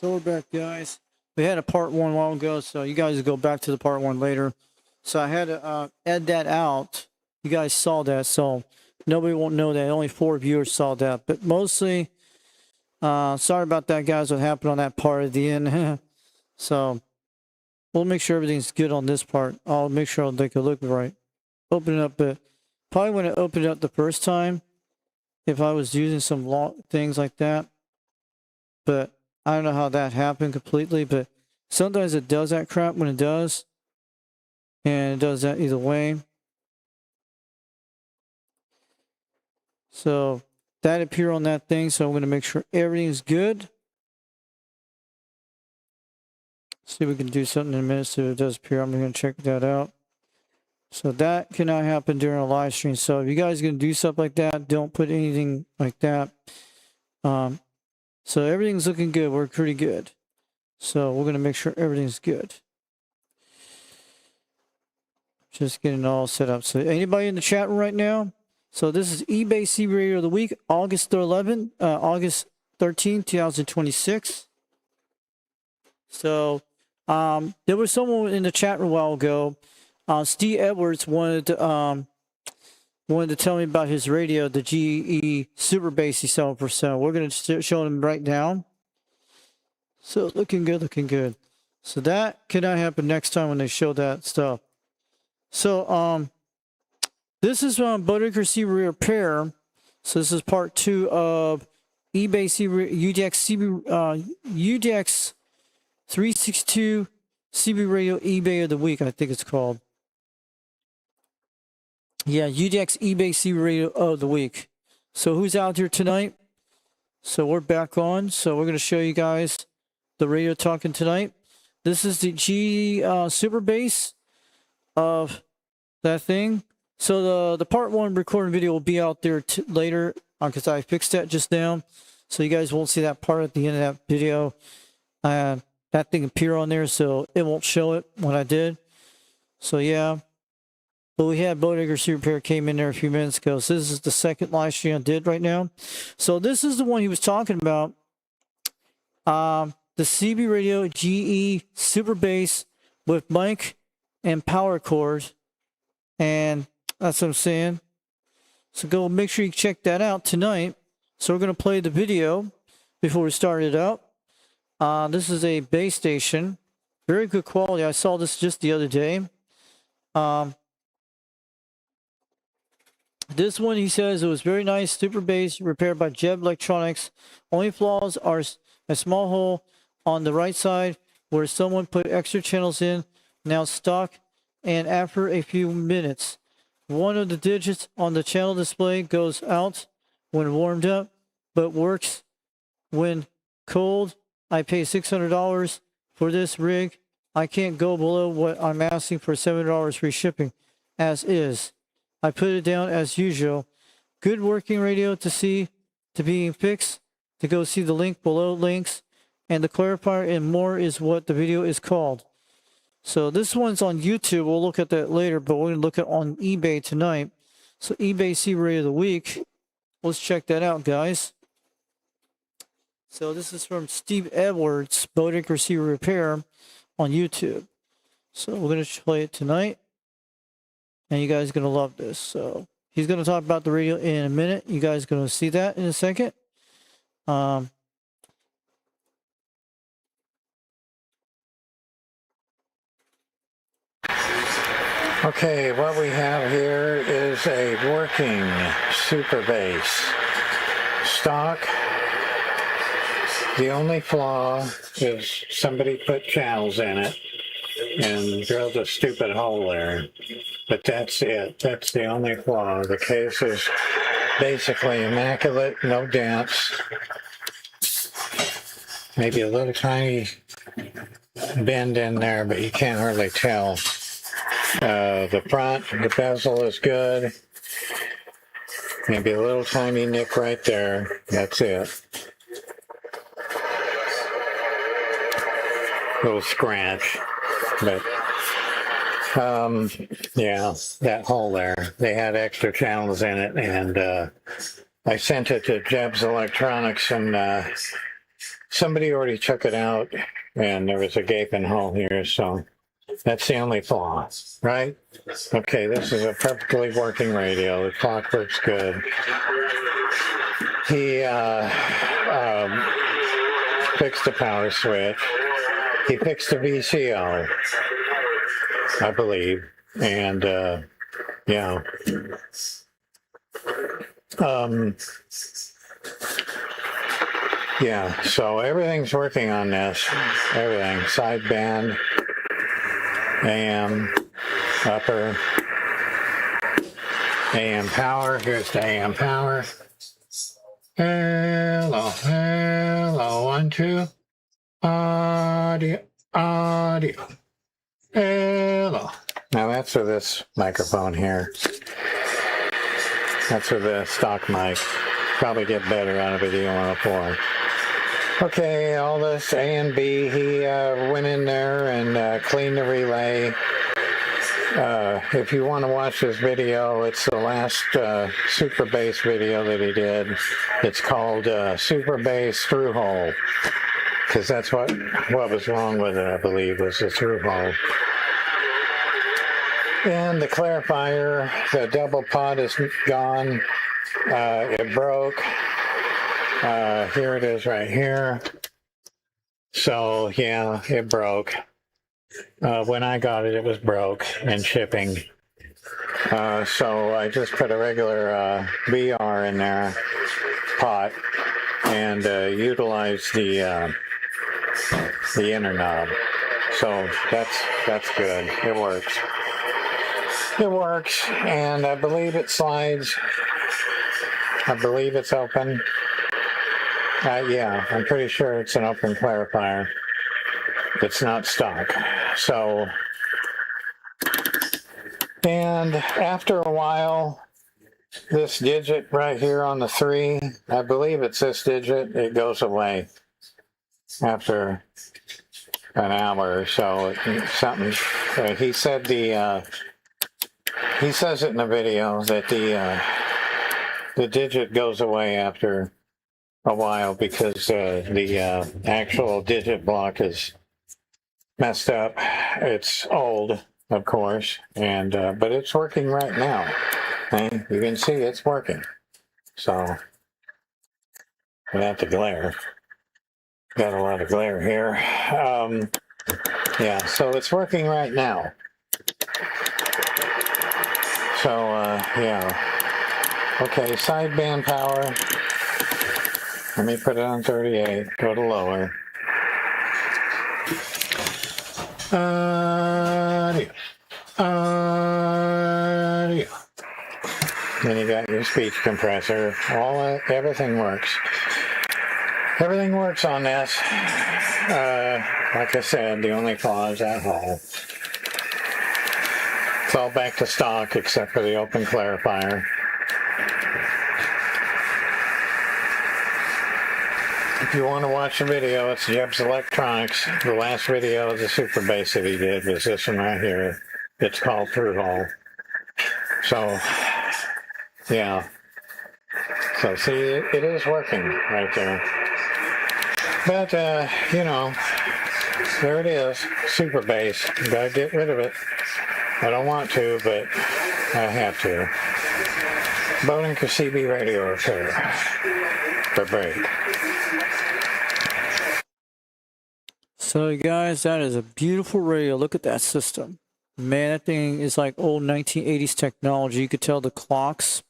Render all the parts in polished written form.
So we're back, guys. We had a part 1 a while ago, so you guys go back to the part 1 later. So I had to add that out. You guys saw that, so nobody won't know that. Only 4 viewers saw that. But mostly, sorry about that, guys, what happened on that part at the end. So we'll make sure everything's good on this part. I'll make sure they can look right. Open it up, but probably when I opened it up the first time, if I was using some long things like that. But I don't know how that happened completely, but sometimes it does that crap when it does. And it does that either way. So that appeared on that thing, so I'm going to make sure everything's good. See if we can do something in a minute so it does appear. I'm going to check that out. So that cannot happen during a live stream. So if you guys are going to do stuff like that, don't put anything like that. So everything's looking good. We're pretty good. So we're going to make sure everything's good. Just getting it all set up. So anybody in the chat room right now? So this is eBay CB Radio of the Week, August 13, 2026. So there was someone in the chat room a while ago. Steve Edwards wanted to tell me about his radio, the GE Super Bass he's selling for sale. We're going to show him right now. So looking good, looking good. So that cannot happen next time when they show that stuff. So this is from Bodecker CB Repair. So this is part 2 of eBay UDX362 CB Radio eBay of the Week, I think it's called. Yeah, UDX eBay CB Radio of the Week. So who's out here tonight? So we're back on. So we're going to show you guys the radio talking tonight. This is the G Super Bass of that thing. So the part 1 recording video will be out there later because I fixed that just now. So you guys won't see that part at the end of that video. That thing appeared on there, so it won't show it when I did. So yeah. But we had Bodecker CB Repair came in there a few minutes ago. So this is the second live stream I did right now. So this is the one he was talking about. The CB Radio GE Super Bass with mic and power cord. And that's what I'm saying. So go make sure you check that out tonight. So we're going to play the video before we start it up. This is a bass station. Very good quality. I saw this just the other day. This one, he says, it was very nice. Super bass repaired by Jeb Electronics. Only flaws are a small hole on the right side where someone put extra channels in, now stock, and after a few minutes, one of the digits on the channel display goes out when warmed up, but works when cold. I pay $600 for this rig. I can't go below what I'm asking for $7 free shipping, as is. I put it down as usual. Good working radio to being fixed. To go see the link below links. And the clarifier and more is what the video is called. So this one's on YouTube. We'll look at that later, but we're going to look at on eBay tonight. So eBay CB Radio of the Week. Let's check that out, guys. So this is from Steve Edwards, Bodecker CB Repair on YouTube. So we're going to play it tonight. And you guys are going to love this. So he's going to talk about the radio in a minute. You guys are going to see that in a second. Okay, what we have here is a working super bass. Stock. The only flaw is somebody put channels in it and drilled a stupid hole there. But that's it. That's the only flaw. The case is basically immaculate, no dents. Maybe a little tiny bend in there, but you can't hardly tell. The front, the bezel is good. Maybe a little tiny nick right there. That's it. Little scratch, but yeah, that hole there. They had extra channels in it, and I sent it to Jeb's Electronics in somebody already took it out, and there was a gaping hole here, so that's the only flaw, right? Okay, this is a perfectly working radio. The clock works good. He fixed the power switch. He fixed the VCO, I believe, and yeah. Yeah, so everything's working on this. Everything. Sideband, AM, upper, AM power. Here's the AM power. Hello, hello, 1, 2. Audio, audio. Hello. Now that's for this microphone here. That's for the stock mic. Probably get better out of video 104. Okay, all this A and B, he went in there and cleaned the relay. If you want to watch this video, it's the last super bass video that he did. It's called Super Bass Through Hole, because that's what was wrong with it, I believe, was the through hole. And the clarifier, the double pot is gone. It broke. Here it is right here. So yeah, it broke. When I got it, it was broke and shipping. So I just put a regular VR in there, pot, and utilized the inner knob. So that's good. It works. It works, and I believe it slides. I believe it's open. Yeah, I'm pretty sure it's an open clarifier. It's not stock. So, and after a while, this digit right here on the 3, I believe it's this digit, it goes away after an hour or so. Something. He said he says it in the video that the digit goes away after a while because the actual digit block is messed up. It's old, of course, and but it's working right now. And you can see it's working. So without the glare, got a lot of glare here. Yeah, so it's working right now. So yeah. Okay, sideband power. Let me put it on 38. Go to lower. Audio. Audio. Then you got your speech compressor. Everything works. Everything works on this. Like I said, the only flaw is that hole. It's all back to stock except for the open clarifier. If you want to watch the video, it's Jeb's Electronics. The last video of the super bass that he did was this one right here. It's called Through Hole. So, yeah. So, see, it is working right there. But, you know, there it is. Super bass. Gotta get rid of it. I don't want to, but I have to. Boninker CB radio repair. For break. So you guys, that is a beautiful radio. Look at that system. Man, that thing is like old 1980s technology. You could tell the clocks,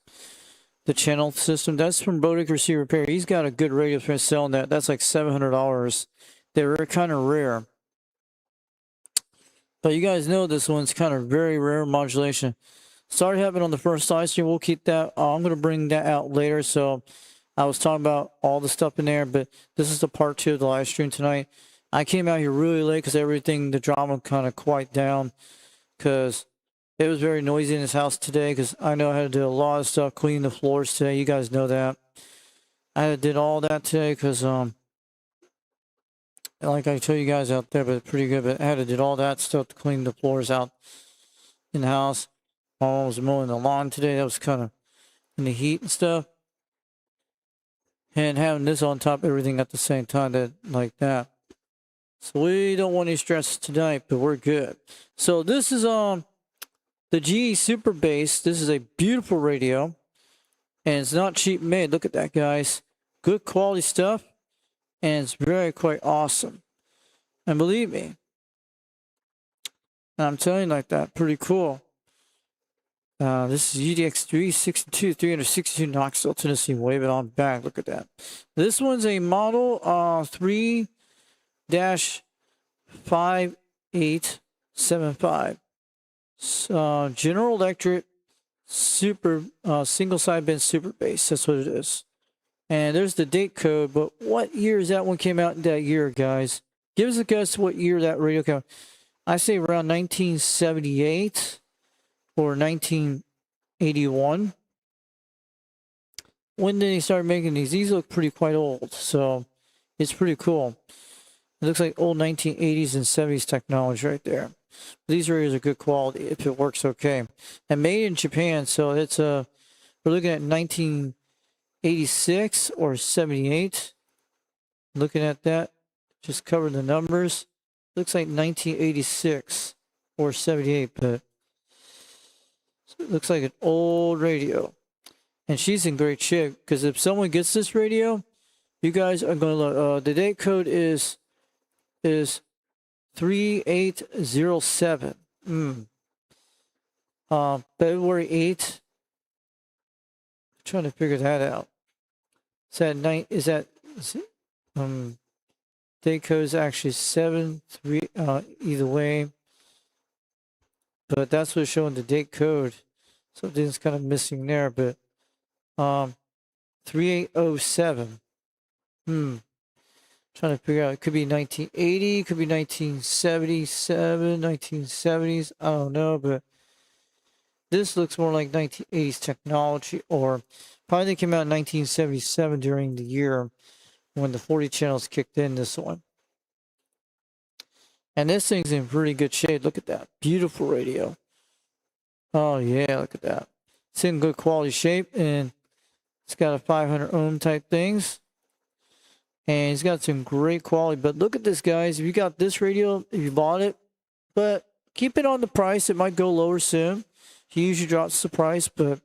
the channel system. That's from Bodick Receiver Repair. He's got a good radio for selling that. That's like $700. They're kind of rare. But you guys know this one's kind of very rare modulation. Sorry to have it on the first side stream. We'll keep that. I'm going to bring that out later. So I was talking about all the stuff in there, but this is the part 2 of the live stream tonight. I came out here really late because everything, the drama kind of quieted down because it was very noisy in his house today because I know I had to do a lot of stuff, clean the floors today. You guys know that. I did all that today because, like I told you guys out there, but pretty good, but I had to do all that stuff to clean the floors out in the house. My mom was mowing the lawn today. That was kind of in the heat and stuff. and having this on top of everything at the same time, that like that. So we don't want any stress tonight, but we're good. So this is the GE Super Bass. This is a beautiful radio, and it's not cheap made. Look at that, guys. Good quality stuff, and it's very quite awesome. And believe me, I'm telling you like that, pretty cool. This is UDX362, 362 Knoxville, Tennessee. Wave it on back. Look at that. This one's a model 3-5875. General Electric Super single sideband Super Bass. That's what it is. And there's the date code. But what year is that one came out in that year, guys? Give us a guess what year that radio came out. I say around 1978 or 1981. When did they start making these? These look pretty quite old, so it's pretty cool. It looks like old 1980s and 70s technology right there. These radios are good quality if it works okay. And made in Japan, so it's we're looking at 1986 or 78. Looking at that, just cover the numbers. Looks like 1986 or 78, but it looks like an old radio. And she's in great shape, because if someone gets this radio, you guys are going to look. The date code is 3807. February 8th. I'm trying to figure that out. Date code is actually 73, either way. But that's what's showing the date code. Something's kind of missing there, but 3807. Trying to figure out. It could be 1980, it could be 1977, 1970s. I don't know, but this looks more like 1980s technology, or probably they came out in 1977 during the year when the 40 channels kicked in, this one. And this thing's in pretty good shape. Look at that. Beautiful radio. Oh, yeah, look at that. It's in good quality shape, and it's got a 500 ohm type things. And it's got some great quality. But look at this, guys. If you got this radio, if you bought it, but keep it on the price. It might go lower soon. He usually drops the price, but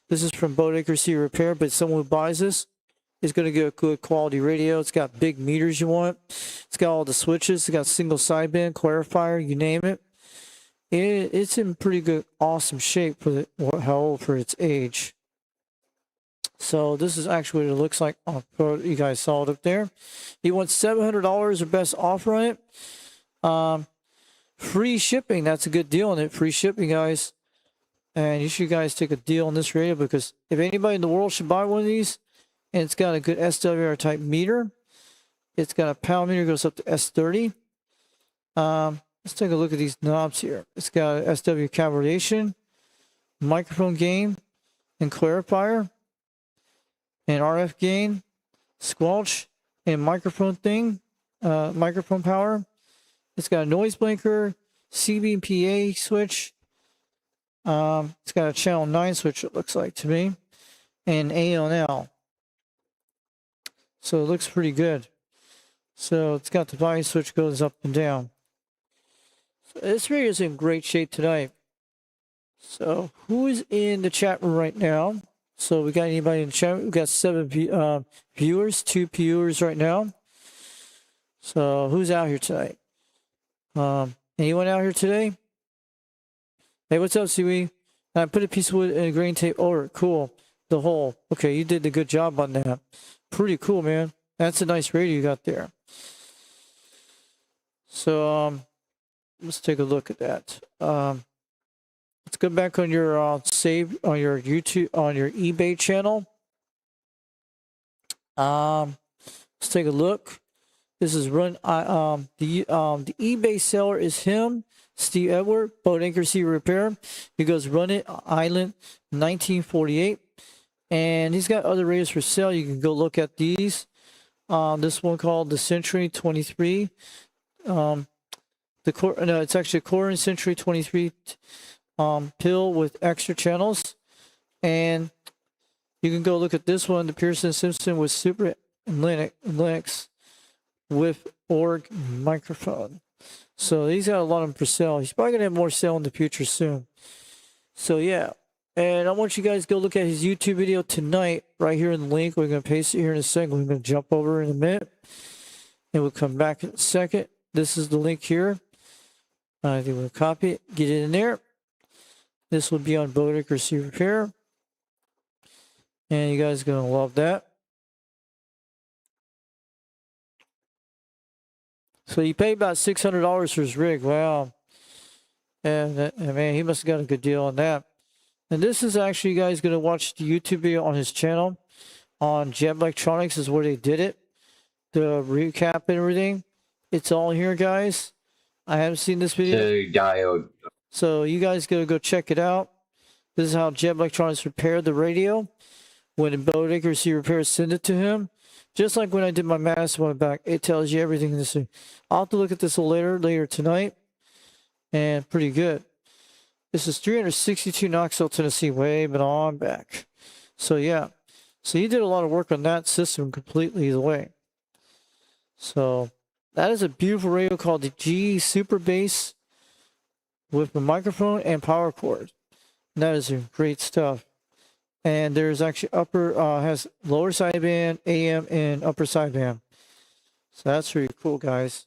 this is from Boat Accuracy Repair. But someone who buys this is going to get a good quality radio. It's got big meters you want. It's got all the switches. It's got single sideband, clarifier, you name it. It's in pretty good, awesome shape for how old for its age. So this is actually what it looks like. You guys saw it up there. He wants $700 or best offer on it. Free shipping. That's a good deal on it. Free shipping, guys. And you should guys take a deal on this radio, because if anybody in the world should buy one of these, and it's got a good SWR type meter. It's got a power meter, goes up to S30. Let's take a look at these knobs here. It's got SW calibration, microphone gain, and clarifier, and RF gain, squelch, and microphone thing, microphone power. It's got a noise blinker, CBPA switch. It's got a channel 9 switch, it looks like to me, and A and L. So it looks pretty good. So it's got the volume switch, goes up and down. So this radio is in great shape tonight. So who is in the chat room right now? So we got anybody in the chat room? We got 7 viewers, 2 viewers right now. So who's out here tonight? Anyone out here today? Hey, what's up, Siwi? I put a piece of wood and a grain tape over it. Cool. The hole. Okay, you did a good job on that. Pretty cool, man. That's a nice radio you got there. So let's take a look at that. Let's go back on your save on your YouTube, on your eBay channel. Let's take a look. This is run. The eBay seller is him, Steve Edward, Boat Accuracy Repair. He goes Run It Island 1948. And he's got other radios for sale. You can go look at these. This one called the Century 23. It's actually a Corin Century 23 pill with extra channels. And You can go look at this one, the Pearson Simpson with Super Linux with org microphone. So he's got a lot of them for sale. He's probably gonna have more sale in the future soon. So yeah, and I want you guys to go look at his YouTube video tonight, right here in the link. We're gonna paste it here in a second. We're gonna jump over in a minute, and we'll come back in a second. This is the link here. I think we'll copy it, get it in there. This will be on Boat Accuracy Repair, and you guys are gonna love that. So he paid about $600 for his rig. Wow. And man, he must have got a good deal on that. And this is actually, you guys going to watch the YouTube video on his channel on Jet Electronics is where they did it. The recap and everything. It's all here, guys. I haven't seen this video. Diode. So you guys got to go check it out. This is how Jet Electronics repaired the radio. When Boat Accuracy Repair sent it to him. Just like when I did my master one back, it tells you everything in this thing. I'll have to look at this later tonight. And pretty good. This is 362 Knoxville, Tennessee, way, but on back. So yeah. So he did a lot of work on that system completely the way. So that is a beautiful radio called the G Super Bass with a microphone and power cord. And that is great stuff. And there's actually has lower sideband, AM, and upper sideband. So that's really cool, guys.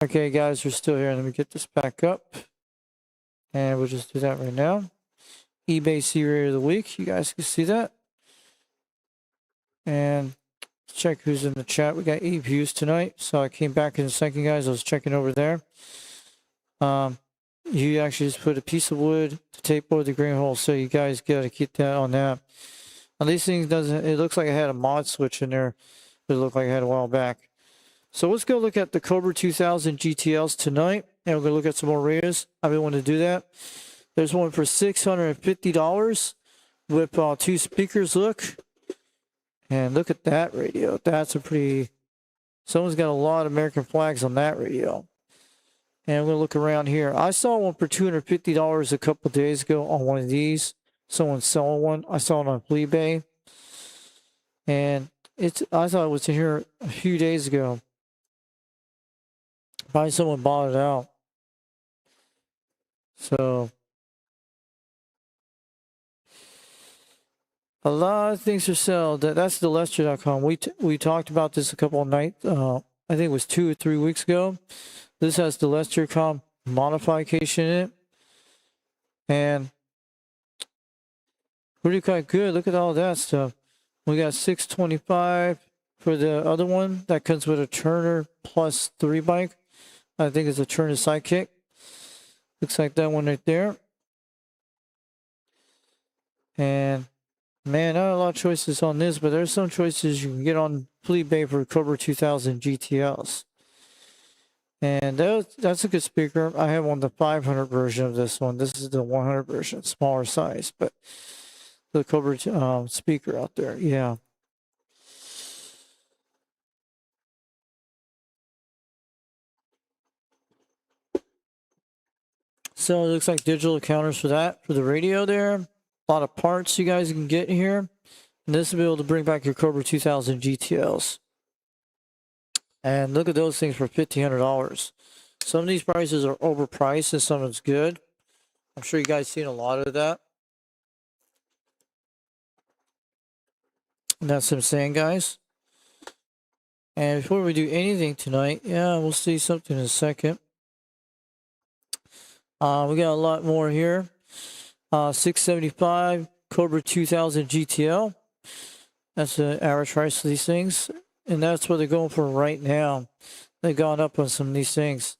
Okay, guys, we're still here. Let me get this back up. And we'll just do that right now. eBay C Rate of the Week. You guys can see that. And check who's in the chat. We got 8 views tonight. So I came back in a second, guys. I was checking over there. You actually just put a piece of wood to tape over the green hole. So you guys got to keep that on that. Now these things doesn't, it looks like I had a mod switch in there. It looked like I had a while back. So let's go look at the Cobra 2000 GTLs tonight. And we're going to look at some more radios. I've been wanting to do that. There's one for $650 with 2 speakers, look. And look at that radio. That's a pretty... Someone's got a lot of American flags on that radio. And I'm going to look around here. I saw one for $250 a couple of days ago on one of these. Someone's selling one. I saw it on eBay. And I thought it was in here a few days ago. Probably someone bought it out. So a lot of things for sale. That's Delester.com. We talked about this a couple of nights. I think it was 2 or 3 weeks ago. This has Delester.com modification in it. And pretty quite good. Look at all that stuff. We got $625 for the other one. That comes with a Turner plus 3 bike. I think it's a Turner Sidekick. Looks like that one right there. And man, not a lot of choices on this, but there's some choices you can get on Fleet Bay for Cobra 2000 GTLs. And that's a good speaker. I have on the 500 version of this one. This is the 100 version, smaller size, but the Cobra speaker out there, yeah. So it looks like digital counters for that, for the radio there. A lot of parts you guys can get here. And this will be able to bring back your Cobra 2000 GTLs. And look at those things for $1,500. Some of these prices are overpriced and some of it's good. I'm sure you guys seen a lot of that. And that's what I'm saying, guys. And before we do anything tonight, yeah, we'll see something in a second. We got a lot more here. 675 Cobra 2000 GTL. That's the average price of these things. And that's what they're going for right now. They've gone up on some of these things.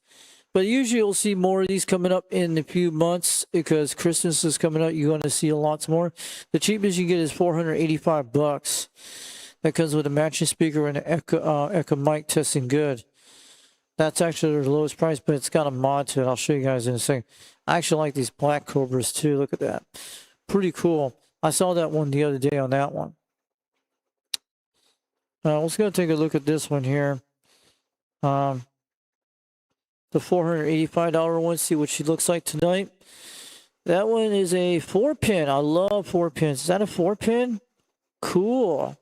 But usually you'll see more of these coming up in a few months because Christmas is coming up. You're going to see a lot more. The cheapest you get is $485. That comes with a matching speaker and an Echo mic testing good. That's actually the lowest price, but it's got a mod to it. I'll show you guys in a second. I actually like these black Cobras too. Look at that. Pretty cool. I saw that one the other day on that one. Let's go take a look at this one here. The $485 one. See what she looks like tonight. That one is a 4-pin. I love 4-pins. Is that a 4-pin? Cool.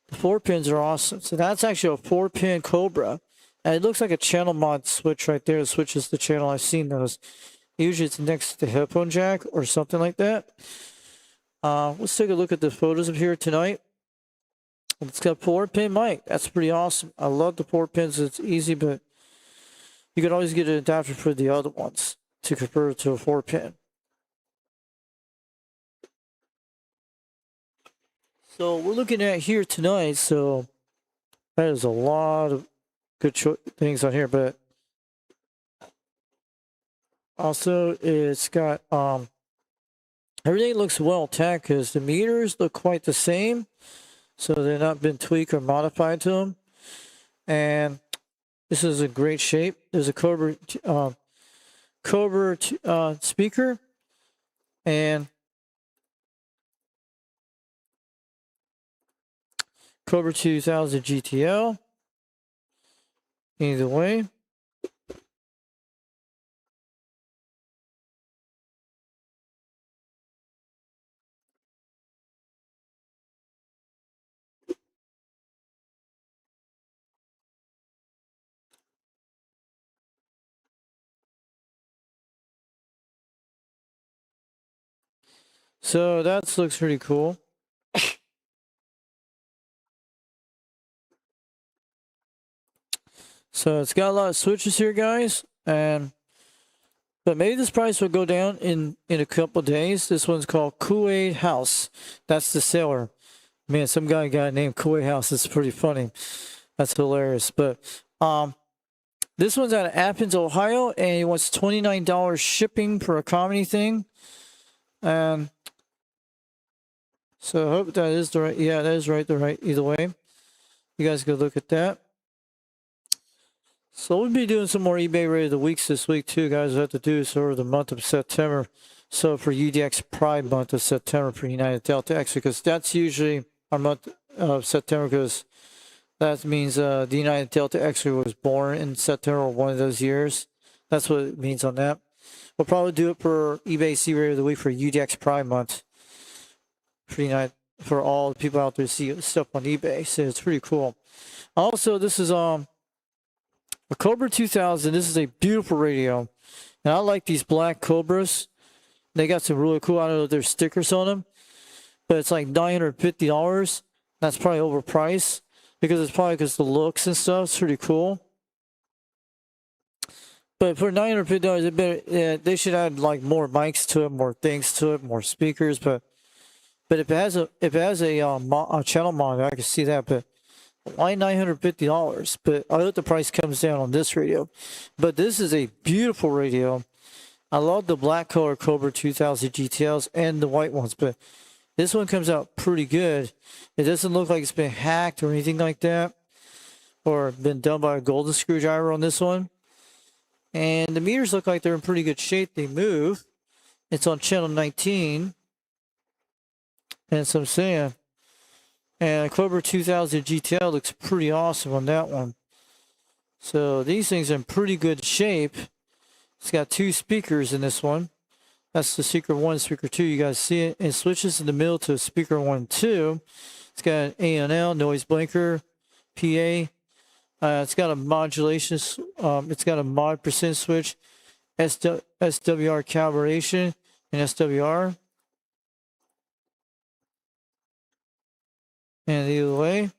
The 4-pins are awesome. So that's actually a 4-pin Cobra. And it looks like a channel mod switch right there. It switches the channel. I've seen those. Usually it's next to the headphone jack or something like that. Let's take a look at the photos of here tonight. It's got 4-pin mic. That's pretty awesome. I love the 4-pins. It's easy, but you can always get an adapter for the other ones to convert it to a 4-pin. So we're looking at here tonight. So that is a lot of good things on here, but also it's got everything looks well tacked because the meters look quite the same, so they're not been tweaked or modified to them. And this is in great shape. There's a Cobra speaker and Cobra 2000 GTL. Either way. So that looks pretty cool. So it's got a lot of switches here, guys, but maybe this price will go down in a couple days. This one's called Kuwait House. That's the seller. Man, some guy got a name Kuwait House. It's pretty funny. That's hilarious. But this one's out of Athens, Ohio, and he wants $29 shipping for a comedy thing. And so I hope that is the right. Yeah, that is right. The right either way. You guys go look at that. So we'll be doing some more eBay Rate of the Weeks this week too, guys. I have to do so for the month of September. So for UDX Pride month of September for United Delta X, because that's usually our month of September, because that means the United Delta X was born in September, one of those years. That's what it means on that. We'll probably do it for eBay C Rate of the Week for UDX Pride month for United, for all the people out there to see stuff on eBay. So it's pretty cool. Also, this is a Cobra 2000. This is a beautiful radio, and I like these black Cobras. They got some really cool. I don't know if there's stickers on them, but it's like $950. That's probably overpriced because it's probably because the looks and stuff. It's pretty cool. But for $950, they should add like more mics to it, more things to it, more speakers. But if it has a channel monitor, I can see that. But why $950? But I hope the price comes down on this radio. But this is a beautiful radio. I love the black color Cobra 2000 GTLs and the white ones, but this one comes out pretty good. It doesn't look like it's been hacked or anything like that, or been done by a golden screwdriver on this one. And the meters look like they're in pretty good shape. They move. It's on channel 19. And so I'm saying, and Cobra 2000 GTL looks pretty awesome on that one. So these things are in pretty good shape. It's got 2 speakers in this one. That's the speaker 1, speaker 2. You guys see it. It switches in the middle to speaker 1, 2. It's got an A&L, noise blinker, PA. It's got a modulation. It's got a mod percent switch, SWR calibration, and SWR. And either way,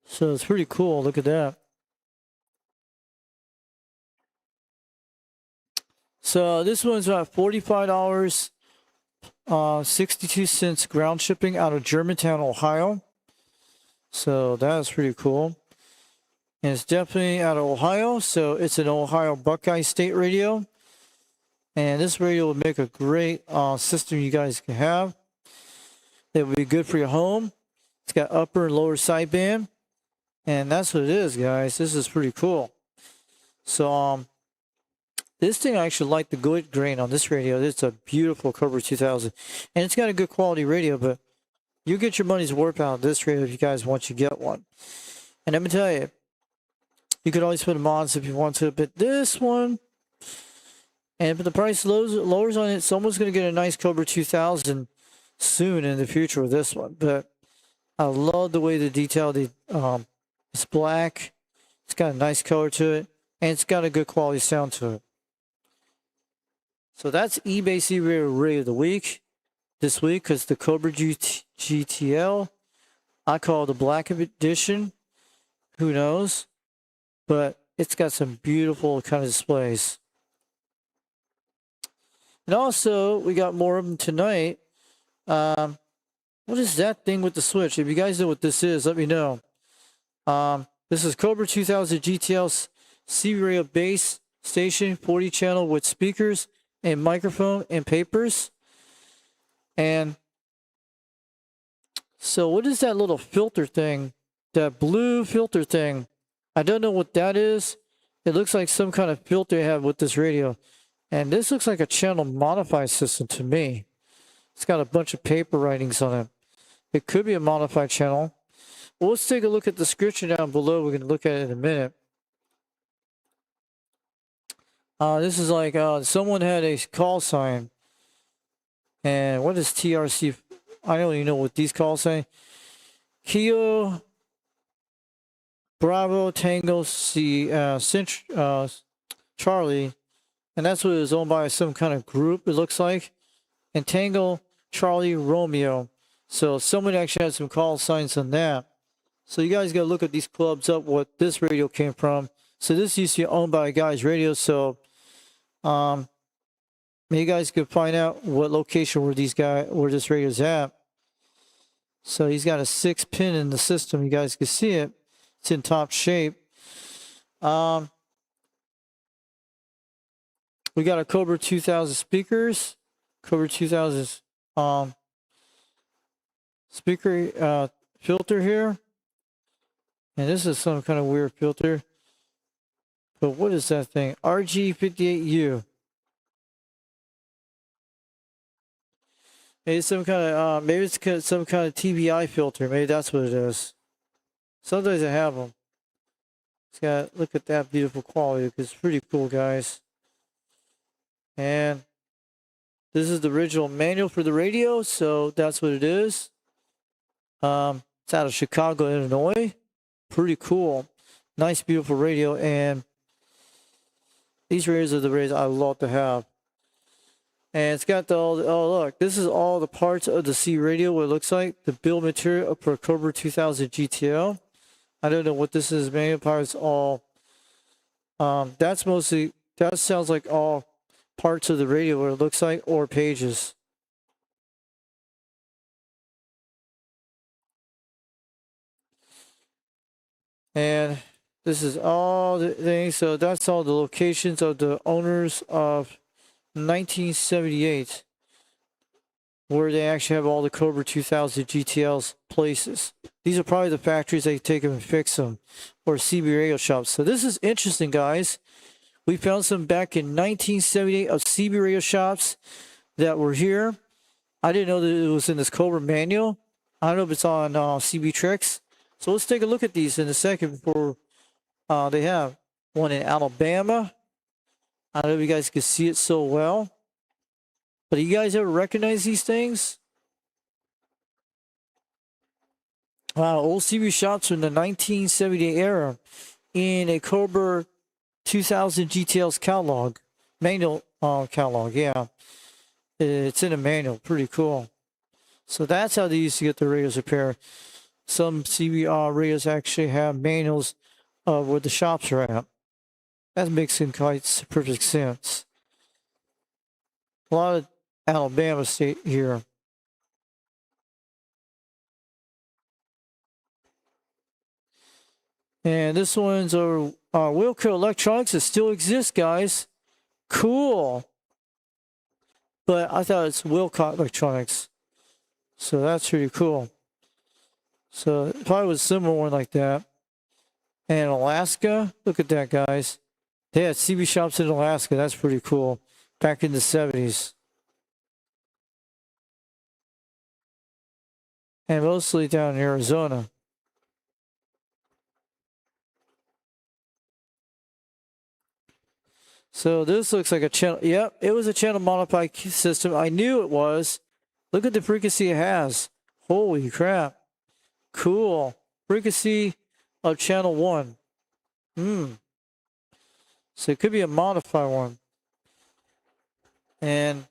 so it's pretty cool. Look at that. So this one's about $45, 62 cents ground shipping out of Germantown, Ohio. So that's pretty cool. And it's definitely out of Ohio, so it's an Ohio Buckeye State radio. And this radio would make a great system you guys can have. It would be good for your home. It's got upper and lower sideband. And that's what it is, guys. This is pretty cool. So this thing, I actually like the good grain on this radio. It's a beautiful Cobra 2000. And it's got a good quality radio, but you get your money's worth out of this radio if you guys want to get one. And let me tell you, you could always put them on if you want to, but this one, and if the price lowers on it, someone's going to get a nice Cobra 2000 soon in the future with this one. But I love the way the detail, it's black, it's got a nice color to it, and it's got a good quality sound to it. So that's eBay C-Radio of the week this week, because the Cobra GTL, I call it the Black Edition. Who knows? But it's got some beautiful kind of displays. And also, we got more of them tonight. What is that thing with the switch? If you guys know what this is, let me know. This is Cobra 2000 GTL C-Radio base station, 40 channel with speakers and microphone and papers. And so what is that little filter thing? That blue filter thing? I don't know what that is. It looks like some kind of filter you have with this radio. And this looks like a channel modify system to me. It's got a bunch of paper writings on it. It could be a modified channel. Well, let's take a look at the description down below. We're going to look at it in a minute. This is like someone had a call sign. And what is TRC? I don't even know what these call signs. Kilo Bravo Tango Charlie. And that's what it was owned by some kind of group, it looks like. And Tango Charlie Romeo. So someone actually had some call signs on that. So you guys got to look at these clubs up, what this radio came from. So this used to be owned by a guy's radio. So you guys could find out what location where this radio's at. So he's got a 6-pin in the system. You guys can see it. It's in top shape. We got a Cobra 2000 speakers. Cobra 2000 speaker filter here. And this is some kind of weird filter. But what is that thing? RG58U. Maybe some kind of maybe it's some kind of TBI filter. Maybe that's what it is. Sometimes I have them. It's got, look at that beautiful quality. It's pretty cool, guys. And this is the original manual for the radio, so that's what it is. It's out of Chicago, Illinois. Pretty cool. Nice, beautiful radio. And these radios are the radios I love to have. And it's got oh look, this is all the parts of the C radio, what it looks like. The build material for Cobra 2000 GTL. I don't know what this is. Manual parts all. That sounds like all parts of the radio, what it looks like, or pages. And this is all the things. So that's all the locations of the owners of 1978, where they actually have all the Cobra 2000 GTL's places. These are probably the factories they take them and fix them, or CB radio shops. So this is interesting, guys. We found some back in 1978 of CB radio shops that were here. I didn't know that it was in this Cobra manual. I don't know if it's on CB Tricks. So let's take a look at these in a second before they have one in Alabama. I don't know if you guys can see it so well. But you guys ever recognize these things? Wow, old CB shops from the 1978 era in a Cobra 2000 GTL's catalog. Manual catalog, yeah. It's in a manual. Pretty cool. So that's how they used to get the radios repaired. Some CB radios actually have manuals of where the shops are at. That makes quite perfect sense. A lot of Alabama state here. And this one's a Wilco Electronics. It still exists, guys. Cool. But I thought it's Wilco Electronics. So that's pretty cool. So it probably was a similar one like that. And Alaska, look at that, guys. They had CB shops in Alaska. That's pretty cool. Back in the 70s. And mostly down in Arizona. So this looks like a channel. Yep, it was a channel modified system. I knew it was. Look at the frequency it has. Holy crap. Cool. Frequency of channel 1. So it could be a modified one. And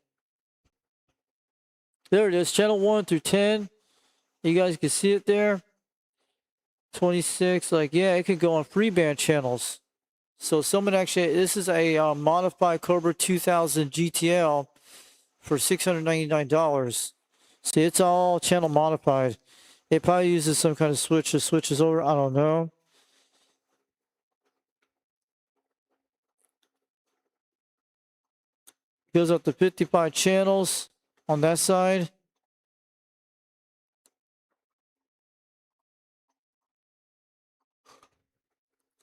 there it is. Channel 1 through 10. You guys can see it there. 26. Like, yeah, it could go on free band channels. So someone actually, this is a modified Cobra 2000 GTL for $699. See, it's all channel modified. It probably uses some kind of switch that switches over. I don't know. Goes up to 55 channels on that side.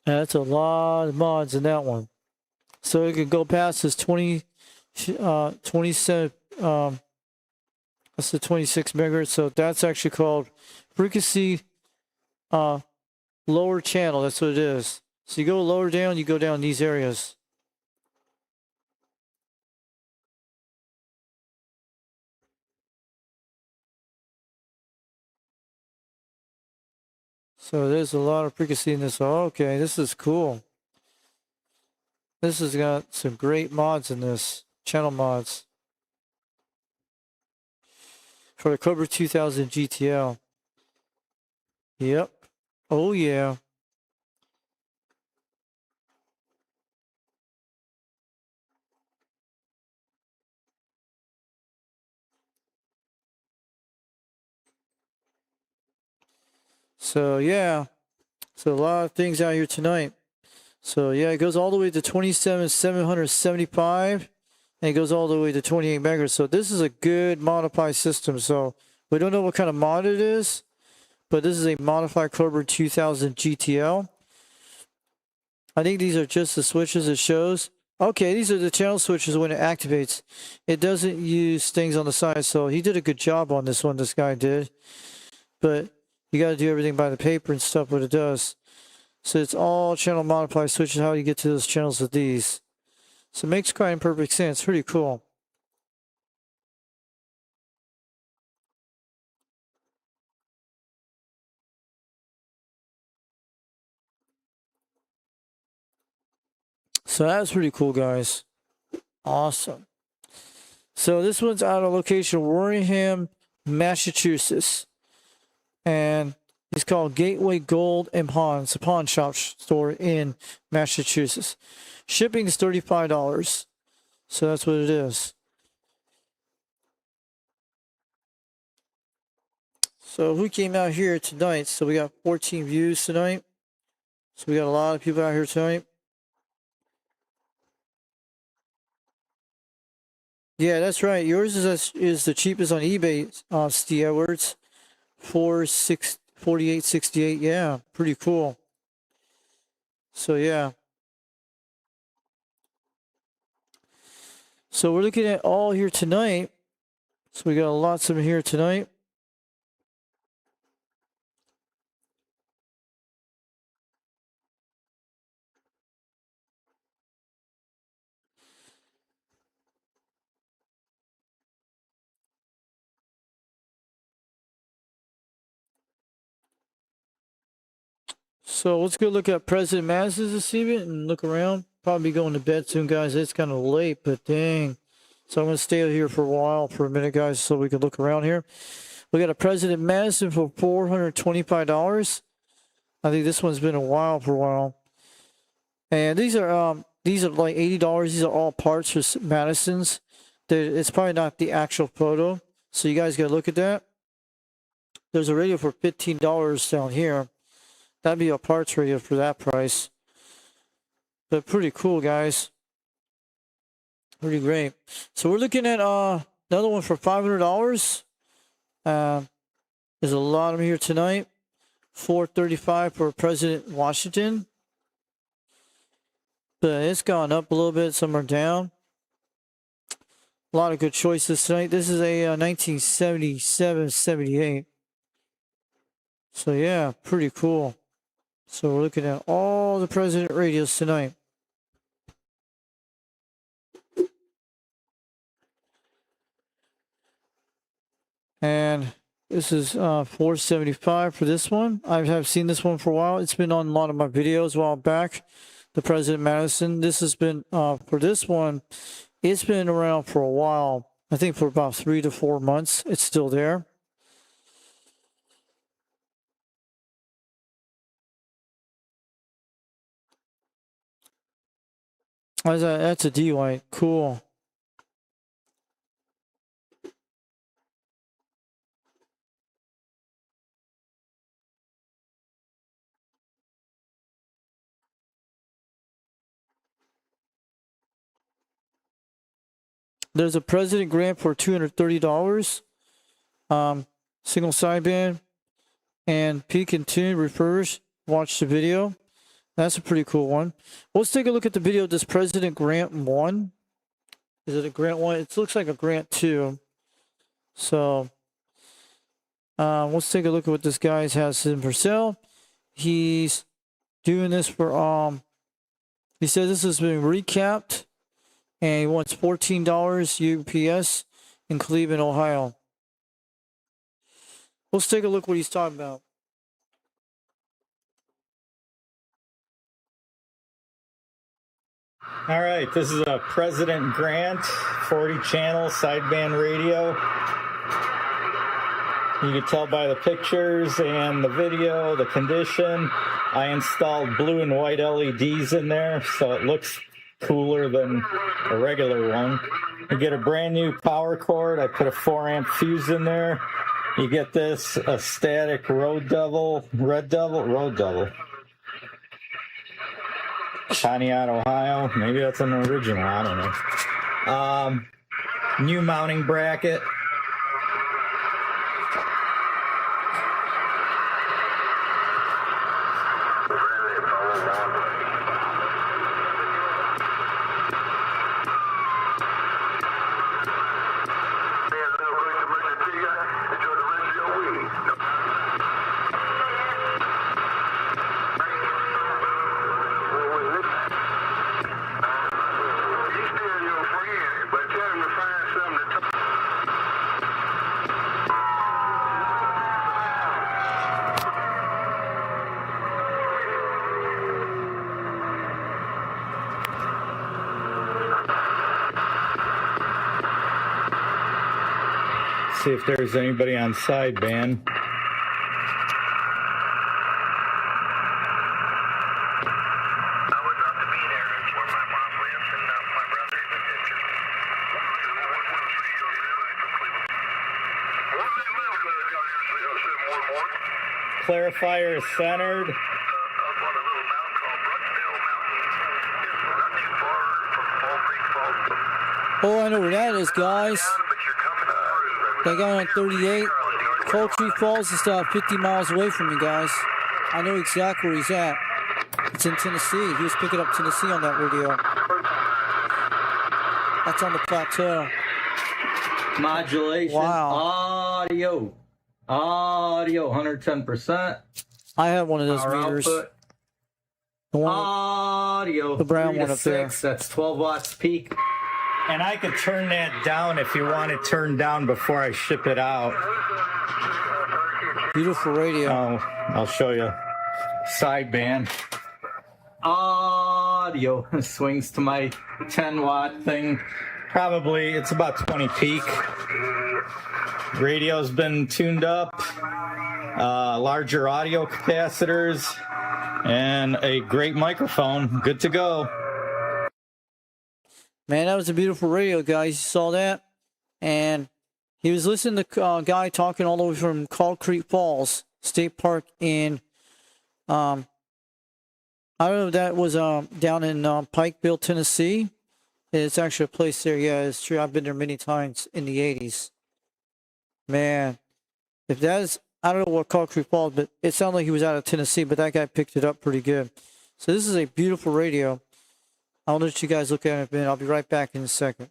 That's a lot of mods in that one. So it could go past this 27, that's the 26 megahertz. So that's actually called frequency lower channel. That's what it is. So you go lower down, you go down these areas. So there's a lot of frequency in this. Oh, okay, this is cool. This has got some great mods in this. Channel mods. For the Cobra 2000 GTL. Yep. Oh, yeah. So, yeah. So, a lot of things out here tonight. So, yeah, it goes all the way to 27,775. And it goes all the way to 28 megahertz. So, this is a good modified system. So, we don't know what kind of mod it is. But this is a modified Cobra 2000 GTL. I think these are just the switches it shows. Okay, these are the channel switches when it activates. It doesn't use things on the side, so he did a good job on this one, this guy did. But you got to do everything by the paper and stuff, what it does. So it's all channel modified switches, how you get to those channels with these. So it makes quite perfect sense. Pretty cool. So that's pretty cool, guys. Awesome. So this one's out of location Warrenham, Massachusetts. And it's called Gateway Gold and Pawn. It's a pawn shop store in Massachusetts. Shipping is $35. So that's what it is. So who came out here tonight? So we got 14 views tonight. So we got a lot of people out here tonight. Yeah, that's right. Yours is the cheapest on eBay, Steve Edwards. 48.68. Yeah, pretty cool. So yeah. So we're looking at all here tonight. So we got lots of them here tonight. So let's go look at President Madison's this evening and look around. Probably going to bed soon, guys. It's kind of late, but dang. So I'm going to stay here for a while, for a minute, guys, so we can look around here. We got a President Madison for $425. I think this one's been a while for a while. And these are like $80. These are all parts for Madison's. It's probably not the actual photo, so you guys gotta look at that. There's a radio for $15 down here. That'd be a parts radio for that price. But pretty cool, guys. Pretty great. So we're looking at another one for $500. There's a lot of them here tonight. $435 for President Washington. But it's gone up a little bit. Some are down. A lot of good choices tonight. This is a 1977-78. So yeah, pretty cool. So we're looking at all the President radios tonight. And this is $475 for this one. I have seen this one for a while. It's been on a lot of my videos a while back. The President Madison. This has been, for this one, it's been around for a while. I think for about 3 to 4 months. It's still there. That's a D-White. Cool. There's a President Grant for $230. Single sideband and peak and tune refers. Watch the video. That's a pretty cool one. Let's take a look at the video of this President Grant 1. Is it a Grant 1? It looks like a Grant 2. So let's take a look at what this guy has in for sale. He's doing this for he says this has been recapped and he wants $14 UPS in Cleveland, Ohio. Let's take a look what he's talking about. All right, this is a President Grant 40 channel sideband radio. You can tell by the pictures and the video, the condition. I installed blue and white LEDs in there, so it looks cooler than a regular one. You get a brand new power cord. I put a 4-amp fuse in there. You get this, a static Road Devil, Pontiac, Ohio. Maybe that's an original. I don't know. New mounting bracket. See if there's anybody on sideband. Clarifier is centered. Oh, I know where that is, guys. That guy on 38, Poultry Falls is 50 miles away from me, guys. I know exactly where he's at. It's in Tennessee. He was picking up Tennessee on that radio. That's on the plateau. Modulation. Wow. Audio, 110%. I have one of those meters. Output. The one, Audio. the brown one up there. That's 12 watts peak. And I could turn that down if you want it turned down before I ship it out. Beautiful radio. I'll show you. Sideband. Audio swings to my 10-watt thing. Probably, it's about 20 peak. Radio's been tuned up. Larger audio capacitors. And a great microphone. Good to go. Man, that was a beautiful radio, guys. You saw that? And he was listening to a guy talking all the way from Call Creek Falls State Park in, I don't know if that was down in Pikeville, Tennessee. It's actually a place there. Yeah, it's true. I've been there many times in the 80s. Man, if that is, I don't know what Call Creek Falls, but it sounded like he was out of Tennessee, but that guy picked it up pretty good. So this is a beautiful radio. I'll let you guys look at it in a minute. I'll be right back in a second.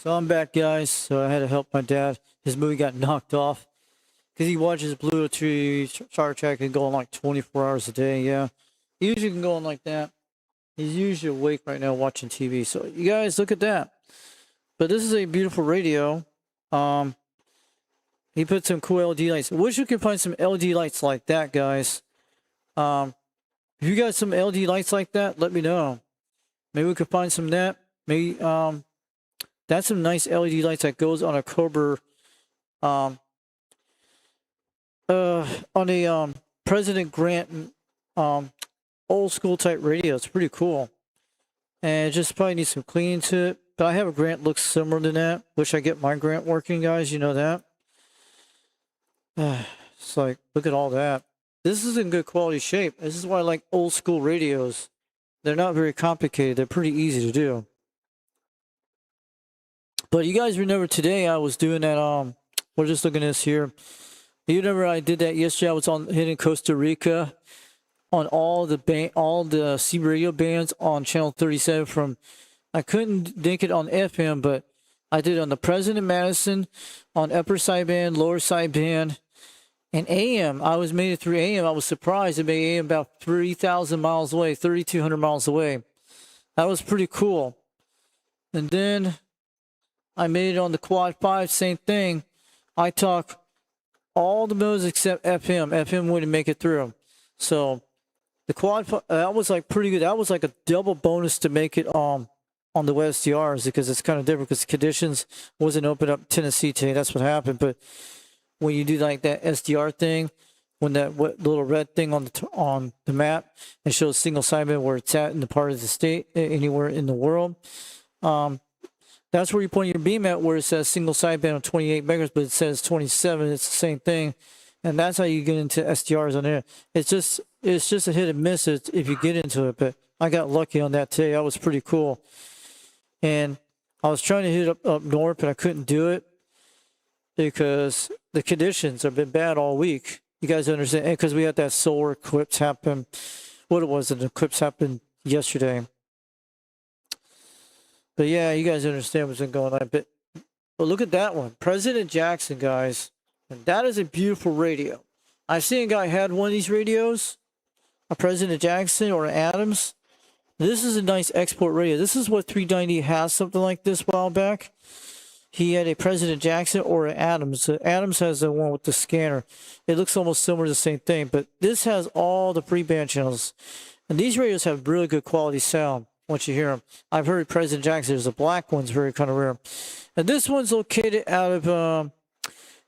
So I'm back, guys. So I had to help my dad. His movie got knocked off because he watches Blue Tree Star Trek and go on like 24 hours a day. Yeah, he usually can go on like that. He's usually awake right now watching TV. So you guys look at that. But this is a beautiful radio. He put some cool LED lights. I wish you could find some LED lights like that, guys. If you got some LED lights like that, let me know. Maybe we could find some of that. Maybe that's some nice LED lights that goes on a Cobra, on a President Grant old school type radio. It's pretty cool, and it just probably needs some cleaning to it. But I have a Grant looks similar to that. Wish I get my Grant working, guys. You know that. It's like, look at all that. This is in good quality shape. This is why I like old school radios. They're not very complicated. They're pretty easy to do. But you guys remember today I was doing that, we're just looking at this here. You remember I did that yesterday. I was hitting Costa Rica on all the C radio bands on channel 37 from, I couldn't make it on FM, but I did it on the President Madison, on upper sideband, lower sideband, and AM. I made it through AM. I was surprised. It made AM about 3,000 miles away, 3,200 miles away. That was pretty cool. And then I made it on the Quad 5, same thing. I talk all the modes except FM. FM wouldn't make it through. So the Quad 5, that was like pretty good. That was like a double bonus to make it on the WSDRs, because it's kind of different because the conditions wasn't open up Tennessee today. That's what happened. But when you do like that SDR thing, when that little red thing on the map and shows single sideband where it's at in the part of the state, anywhere in the world, that's where you point your beam at, where it says single sideband on 28 megahertz, but it says 27. It's the same thing, and that's how you get into SDRs on there. It's just it's just a hit and miss if you get into it. But I got lucky on that today. That was pretty cool. And I was trying to hit up north, but I couldn't do it because the conditions have been bad all week. You guys understand? Because we had that solar eclipse happen. What it was, an eclipse happened yesterday. But yeah, you guys understand what's been going on. But look at that one. President Jackson, guys. And that is a beautiful radio. I've seen a guy had one of these radios, a President Jackson or an Adams. This is a nice export radio. This is what 390 has, something like this a while back. He had a President Jackson or an Adams. Adams has the one with the scanner. It looks almost similar to the same thing, but this has all the free band channels. And these radios have really good quality sound once you hear them. I've heard President Jackson. There's a black one's very kind of rare. And this one's located out of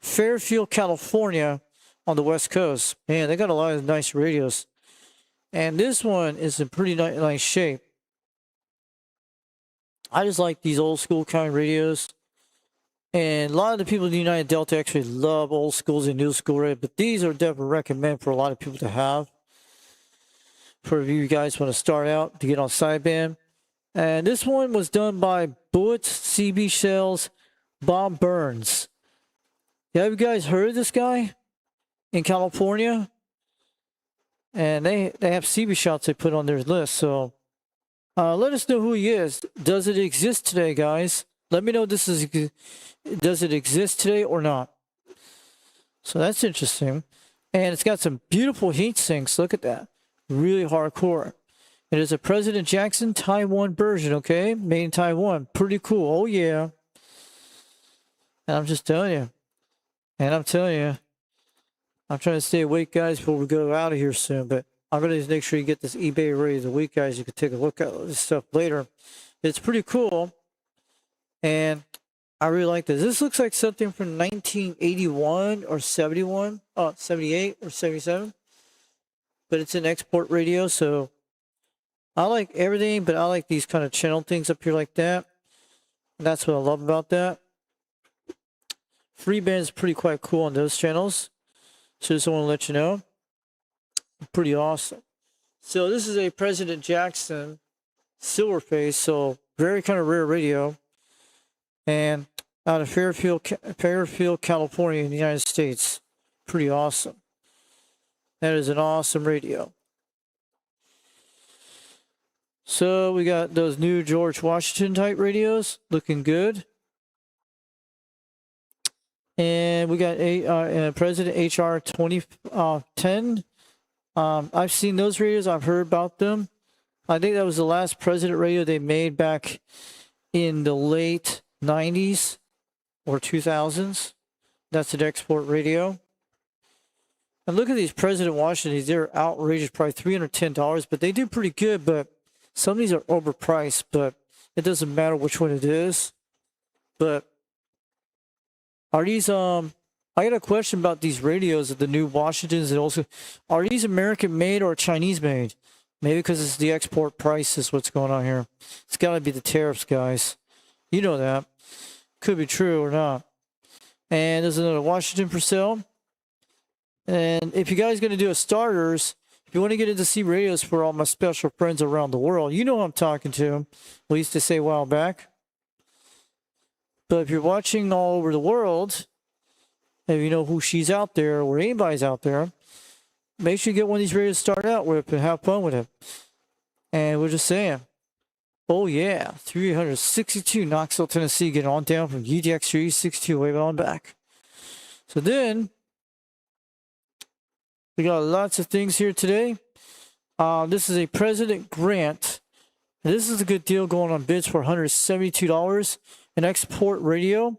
Fairfield, California on the West Coast. Man, they got a lot of nice radios. And this one is in pretty nice shape. I just like these old school kind of radios. And a lot of the people in the United Delta actually love old schools and new school radios. But these are definitely recommended for a lot of people to have. For you guys want to start out to get on sideband. And this one was done by Bullets, CB Shells, Bob Burns. Yeah, have you guys heard of this guy in California? And they have CB shots they put on their list. So let us know who he is. Does it exist today, guys? Let me know does it exist today or not? So that's interesting. And it's got some beautiful heat sinks. Look at that. Really hardcore. It is a President Jackson Taiwan version, okay? Made in Taiwan. Pretty cool. Oh, yeah. And I'm just telling you. And I'm telling you, I'm trying to stay awake, guys, before we go out of here soon. But I'm going to make sure you get this eBay ready of the week, guys. You can take a look at this stuff later. It's pretty cool. And I really like this. This looks like something from 1981 or 71. 78 or 77. But it's an export radio, so I like everything, but I like these kind of channel things up here like that. And that's what I love about that. Free band is pretty quite cool on those channels. So just want to let you know. Pretty awesome. So this is a President Jackson Silverface, so very kind of rare radio. And out of Fairfield, California in the United States. Pretty awesome. That is an awesome radio. So we got those new George Washington type radios looking good. And we got a President HR 2010. I've seen those radios. I've heard about them. I think that was the last President radio they made back in the late 90s or 2000s. That's an export radio. And look at these President Washingtons. They're outrageous, probably $310, but they do pretty good. But some of these are overpriced, but it doesn't matter which one it is. But are these, I got a question about these radios of the new Washingtons. And also, are these American made or Chinese made? Maybe because it's the export price is what's going on here. It's got to be the tariffs, guys. You know that. Could be true or not. And there's another Washington for sale. And if you guys are going to do a starters, if you want to get into C radios for all my special friends around the world, you know who I'm talking to. We used to say a while back. But if you're watching all over the world, if you know who she's out there or anybody's out there, make sure you get one of these radios to start out with and have fun with it. And we're just saying, oh yeah, 362 Knoxville, Tennessee, getting on down from UDX362 way on back. So then, we got lots of things here today. This is a President Grant. This is a good deal going on bids for $172. An export radio.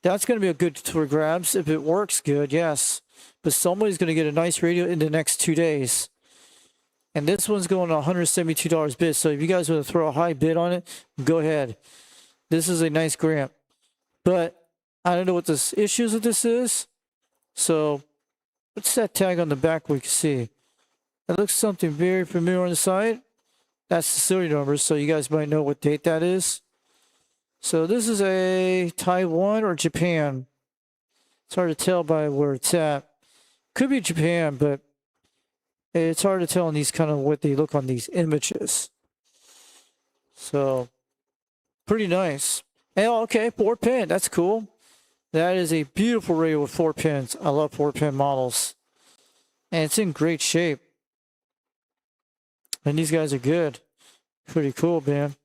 That's going to be a good for grabs. If it works good, yes. But somebody's going to get a nice radio in the next 2 days. And this one's going on $172 bid. So if you guys want to throw a high bid on it, go ahead. This is a nice grant. But I don't know what the issues with this is. So what's that tag on the back we can see? It looks something very familiar on the side. That's the serial number, so you guys might know what date that is. So this is a Taiwan or Japan. It's hard to tell by where it's at. Could be Japan, but It's hard to tell in these kind of what they look on these images. So, pretty nice. And, okay, 4-pin. That's cool. That is a beautiful radio with 4 pins. I love 4-pin models. And it's in great shape. And these guys are good. Pretty cool, man.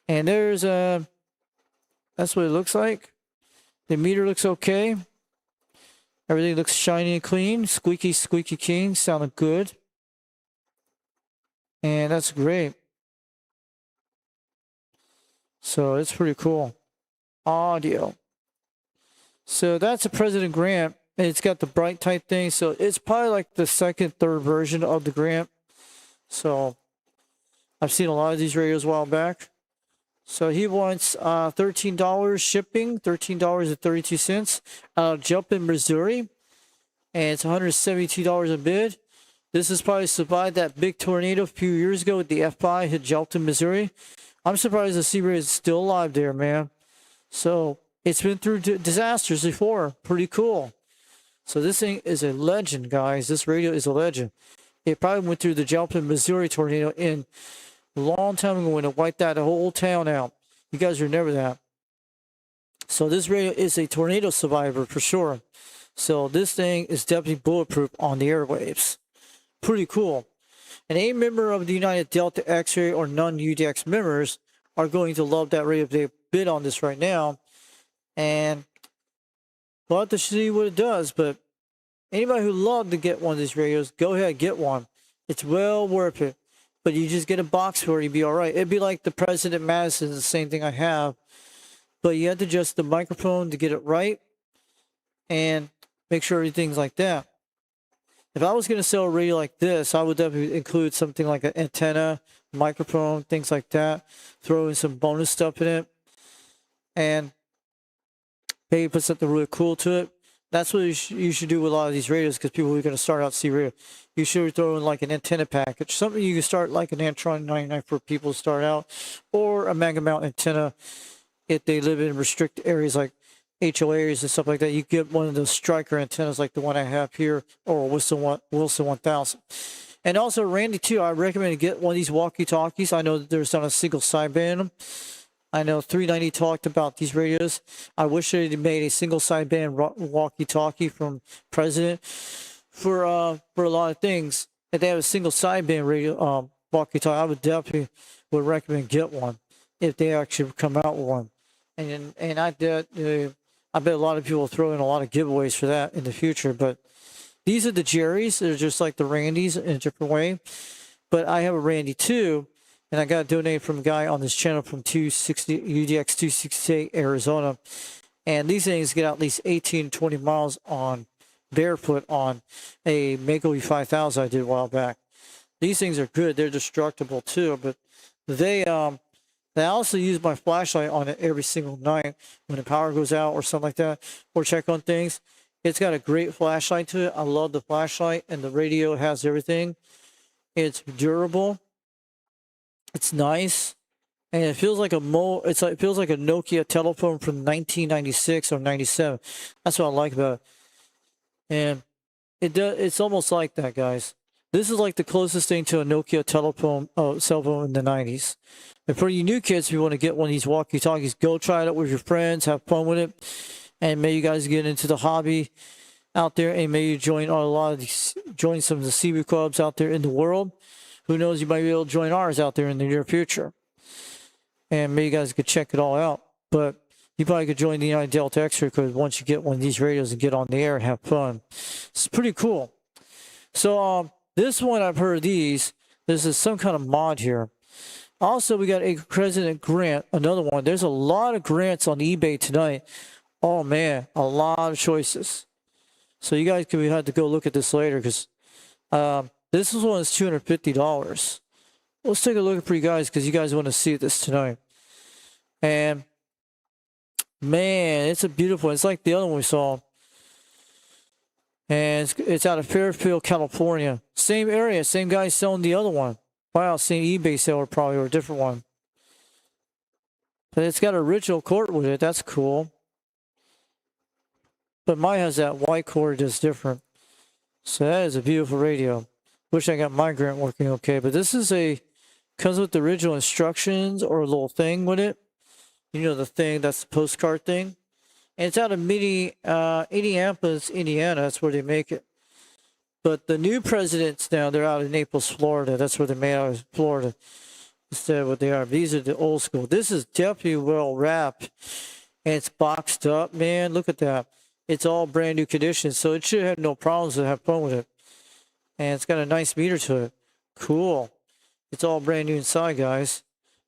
And there's that's what it looks like. The meter looks okay. Everything looks shiny and clean. Squeaky, squeaky clean. Sounded good. And that's great. So it's pretty cool. Audio. So that's a President Grant. And it's got the bright type thing. So it's probably like the second, third version of the Grant. So I've seen a lot of these radios a while back. So he wants $13 shipping, $13.32 out of Jumpin, Missouri. And it's $172 a bid. This is probably survived that big tornado a few years ago with the F5 hit Jelton, Missouri. I'm surprised the C-Radio is still alive there, man. So it's been through disasters before. Pretty cool. So this thing is a legend, guys. This radio is a legend. It probably went through the Jelton, Missouri tornado in a long time ago when it wiped out the whole town out. You guys remember that. So this radio is a tornado survivor for sure. So this thing is definitely bulletproof on the airwaves. Pretty cool. And any member of the United Delta X-Ray or non-UDX members are going to love that radio if they bid on this right now. And we'll have to see what it does. But anybody who loved to get one of these radios, go ahead and get one. It's well worth it. But you just get a box for it, you'd be all right. It'd be like the President Madison, the same thing I have. But you have to adjust the microphone to get it right. And make sure everything's like that. If I was going to sell a radio like this, I would definitely include something like an antenna, microphone, things like that. Throw in some bonus stuff in it. And maybe put something really cool to it. That's what you should do with a lot of these radios, because people who are going to start out C radio, you should throw in like an antenna package. Something you can start like an Antron 99 for people to start out, or a mega mount antenna if they live in restricted areas like HO areas and stuff like that. You get one of those striker antennas like the one I have here, or Wilson 1000. And also, Randy, too, I recommend you get one of these walkie-talkies. I know that there's not a single sideband in them. I know 390 talked about these radios. I wish they had made a single sideband walkie-talkie from President for a lot of things. If they have a single sideband radio walkie-talkie, I would definitely recommend get one if they actually come out with one. And I bet a lot of people will throw in a lot of giveaways for that in the future. But these are the Jerrys. They're just like the Randys in a different way. But I have a Randy too. And I got donated from a guy on this channel from UDX362 Arizona. And these things get out at least 18, 20 miles on barefoot on a Mako E5000 I did a while back. These things are good. They're destructible too. But they also use my flashlight on it every single night when the power goes out or something like that, or check on things. It's got a great flashlight to it. I love the flashlight, and the radio has everything. It's durable. It's nice, and it feels like it feels like a Nokia telephone from 1996 or 97. That's what I like about it. And it's almost like that, guys. This is like the closest thing to a Nokia telephone, cell phone in the 90s. And for you new kids, if you want to get one of these walkie-talkies, go try it out with your friends, have fun with it, and may you guys get into the hobby out there, and may you join join some of the CB clubs out there in the world. Who knows, you might be able to join ours out there in the near future. And maybe you guys could check it all out. But you probably could join the United Delta X-Ray, because once you get one of these radios and get on the air and have fun, it's pretty cool. So this one, I've heard of these. This is some kind of mod here. Also, we got a President Grant, another one. There's a lot of grants on eBay tonight. Oh, man, a lot of choices. So you guys could have to go look at this later, because this is one that's $250. Let's take a look for you guys, because you guys want to see this tonight. And, man, it's a beautiful one. It's like the other one we saw. And it's out of Fairfield, California. Same area, same guy selling the other one. Wow, same eBay seller probably, or a different one. But it's got original cord with it. That's cool. But mine has that white cord that's different. So that is a beautiful radio. Wish I got my grant working okay, but this is comes with the original instructions or a little thing with it. You know, the thing that's the postcard thing. And it's out of Indianapolis, Indiana. That's where they make it. But the new presidents now, they're out of Naples, Florida. That's where they're made out of Florida. Instead of what they are. These are the old school. This is definitely well wrapped. And it's boxed up, man. Look at that. It's all brand new condition. So it should have no problems to have fun with it. And it's got a nice meter to it. Cool. It's all brand new inside, guys.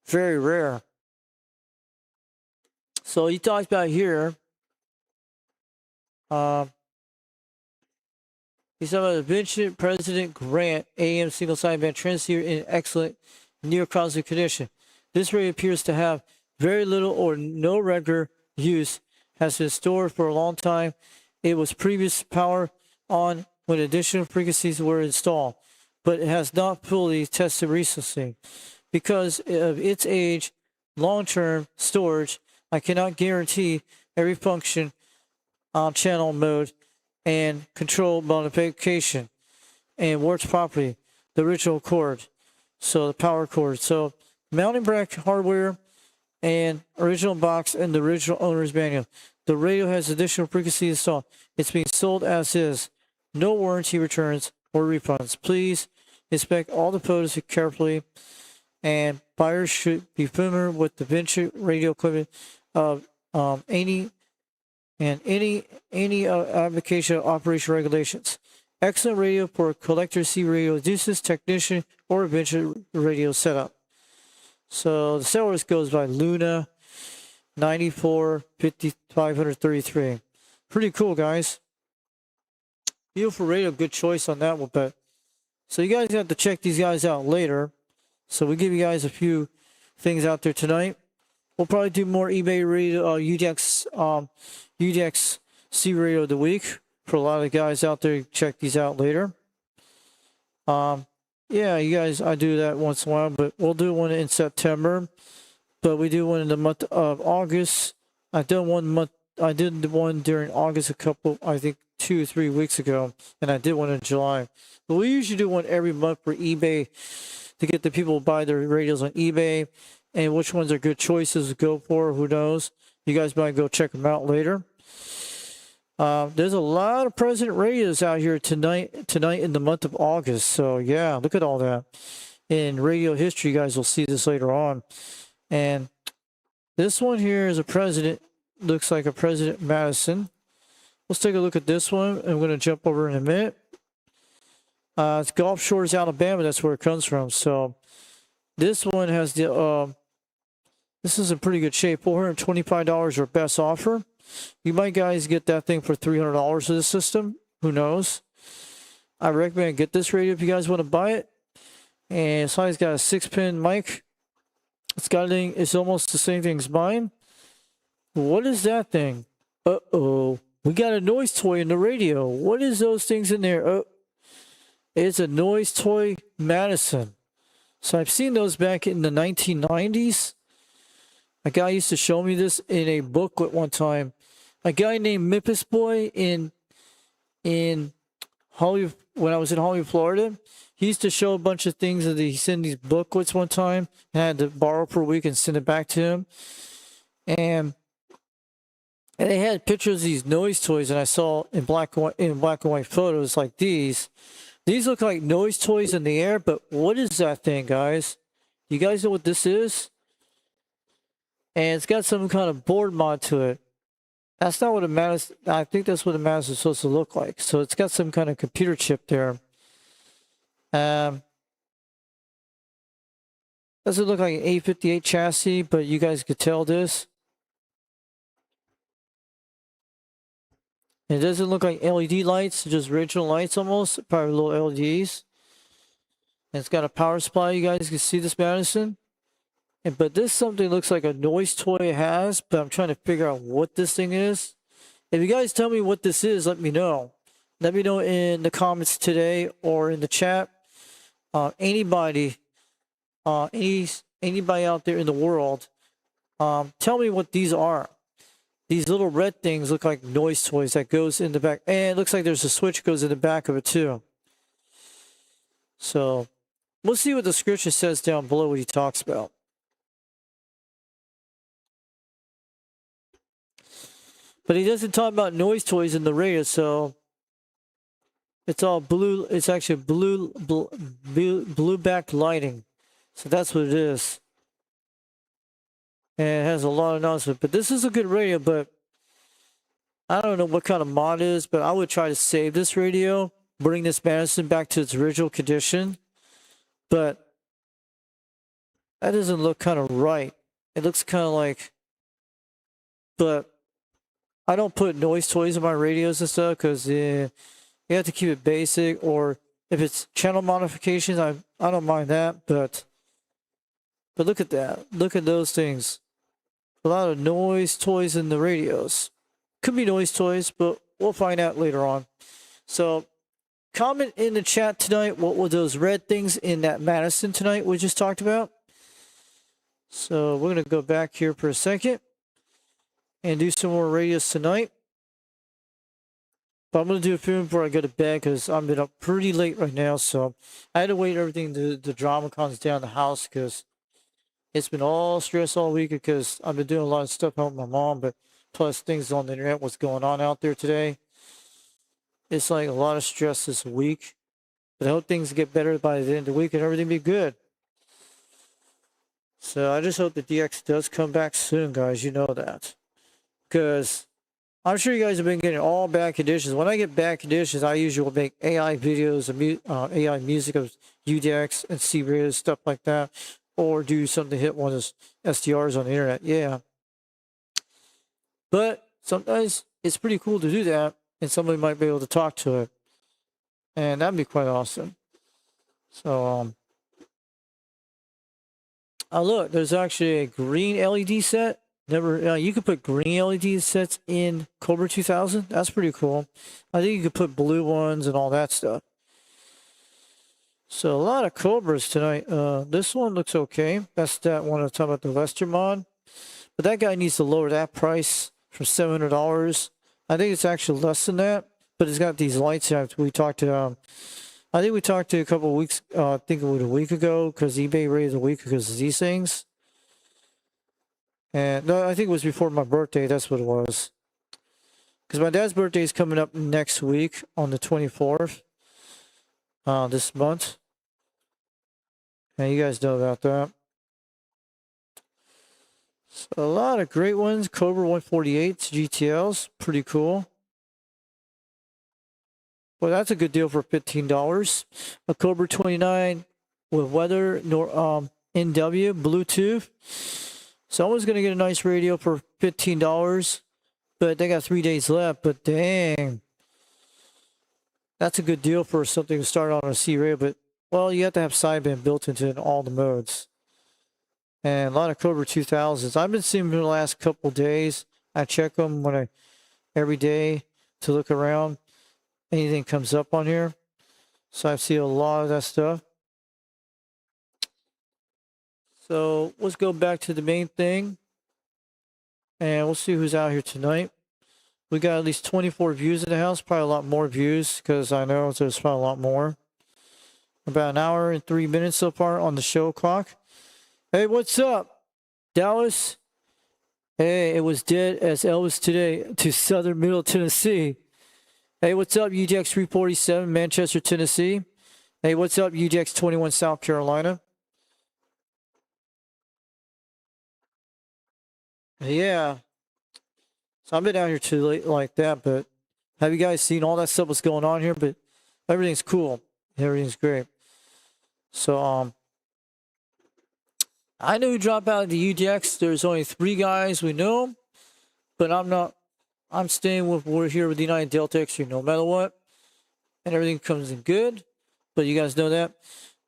Very rare. So he talks about here. He's talking about the Vincent President Grant AM single sideband transceiver in excellent near constant condition. This radio appears to have very little or no regular use. Has been stored for a long time. It was previous power on when additional frequencies were installed, but it has not fully tested recently. Because of its age, long-term storage, I cannot guarantee every function on channel mode and control modification and works properly. The original cord, so the power cord. So mounting bracket hardware and original box and the original owner's manual. The radio has additional frequency installed. It's being sold as is. No warranty returns or refunds. Please inspect all the photos carefully, and buyers should be familiar with the Vincent radio equipment of any application operation regulations. Excellent radio for collector C radio deuces, technician, or Vincent radio setup. So the sellers goes by Luna 945533. Pretty cool, guys. Beautiful radio, good choice on that one. But so you guys have to check these guys out later. So we give you guys a few things out there tonight. We'll probably do more eBay radio, UDX C radio of the week for a lot of the guys out there. Check these out later. Yeah, you guys, I do that once in a while, but we'll do one in September. But we do one in the month of August. I did one during August a couple, I think 2 or 3 weeks ago, and I did one in July. But we usually do one every month for eBay to get the people to buy their radios on eBay, and which ones are good choices to go for, who knows. You guys might go check them out later. There's a lot of President radios out here tonight in the month of August. So yeah, look at all that. In radio history, you guys will see this later on. And this one here is a president, looks like a President Madison. Let's take a look at this one. I'm going to jump over in a minute. It's Gulf Shores, Alabama. That's where it comes from. So this one has the, this is in pretty good shape. $425 or best offer. You might guys get that thing for $300 for the system. Who knows? I recommend get this radio if you guys want to buy it. And it's got a 6-pin mic. It's almost the same thing as mine. What is that thing? Uh-oh. We got a noise toy in the radio. What is those things in there? Oh, it's a noise toy Madison. So I've seen those back in the 1990s. A guy used to show me this in a booklet one time. A guy named Memphis Boy in Hollywood, when I was in Hollywood, Florida, he used to show a bunch of things that he sent these booklets one time, and I had to borrow for a week and send it back to him. And they had pictures of these noise toys, and I saw in black and white photos like these. These look like noise toys in the air, but what is that thing, guys? You guys know what this is? And it's got some kind of board mod to it. That's not what a Madison, I think that's what a Madison is supposed to look like. So it's got some kind of computer chip there. Doesn't look like an 858 chassis, but you guys could tell this. It doesn't look like LED lights, just original lights almost, probably little LEDs. And it's got a power supply. You guys can see this Madison. But this something looks like a noise toy it has, but I'm trying to figure out what this thing is. If you guys tell me what this is, let me know. Let me know in the comments today or in the chat. Anybody out there in the world, tell me what these are. These little red things look like noise toys that goes in the back. And it looks like there's a switch goes in the back of it too. So we'll see what the description says down below what he talks about. But he doesn't talk about noise toys in the radio, so it's all blue. It's actually blue back lighting. So that's what it is. And it has a lot of announcement. But this is a good radio, but I don't know what kind of mod it is, but I would try to save this radio, bring this Madison back to its original condition. But that doesn't look kind of right. It looks kind of like, but I don't put noise toys in my radios and stuff because you have to keep it basic, or if it's channel modifications, I don't mind that, but look at that. Look at those things. A lot of noise toys in the radios. Could be noise toys, but we'll find out later on. So comment in the chat tonight, what were those red things in that Madison tonight we just talked about? So we're going to go back here for a second and do some more radios tonight. But I'm going to do a few before I go to bed because I've been up pretty late right now. So I had to wait everything to the drama comes down the house because it's been all stress all week because I've been doing a lot of stuff helping my mom, but plus things on the internet, what's going on out there today. It's like a lot of stress this week. But I hope things get better by the end of the week and everything be good. So I just hope the DX does come back soon, guys. You know that. Because I'm sure you guys have been getting all bad conditions. When I get bad conditions, I usually will make AI videos of AI music of UDX and C-Riz, stuff like that. Or do something to hit one of those SDRs on the internet. Yeah. But sometimes it's pretty cool to do that, and somebody might be able to talk to it. And that'd be quite awesome. So, oh look, there's actually a green LED set. You could put green LED sets in Cobra 2000. That's pretty cool. I think you could put blue ones and all that stuff. So a lot of Cobras tonight. This one looks okay. That's that one I'm talking about, the Lester mod. But that guy needs to lower that price from $700. I think it's actually less than that. But it's got these lights in it. We talked to, I think we talked to a couple of weeks, I think it was a week ago, because eBay raised a week because of these things. And no, I think it was before my birthday. That's what it was. Because my dad's birthday is coming up next week on the 24th. This month. And you guys know about that. So a lot of great ones. Cobra 148s, GTLs. Pretty cool. Well, that's a good deal for $15. A Cobra 29 with weather, NW, Bluetooth. Someone's going to get a nice radio for $15. But they got 3 days left. But dang. That's a good deal for something to start on a C radio. But, well, you have to have sideband built into all the modes. And a lot of Cobra 2000s. I've been seeing them the last couple days. I check them every day to look around. Anything comes up on here. So I see a lot of that stuff. So let's go back to the main thing. And we'll see who's out here tonight. We got at least 24 views in the house. Probably a lot more views because I know there's probably a lot more. About an hour and 3 minutes so far on the show clock. Hey, what's up, Dallas? Hey, it was dead as Elvis today to Southern Middle Tennessee. Hey, what's up, UDX367, Manchester, Tennessee? Hey, what's up, UDX21, South Carolina? Yeah. So I've been out here too late like that, but have you guys seen all that stuff that's going on here? But everything's cool. Everything's great. So, I know who dropped out of the UDX. There's only 3 guys we know, but I'm staying we're here with the United Delta Extra no matter what. And everything comes in good. But you guys know that.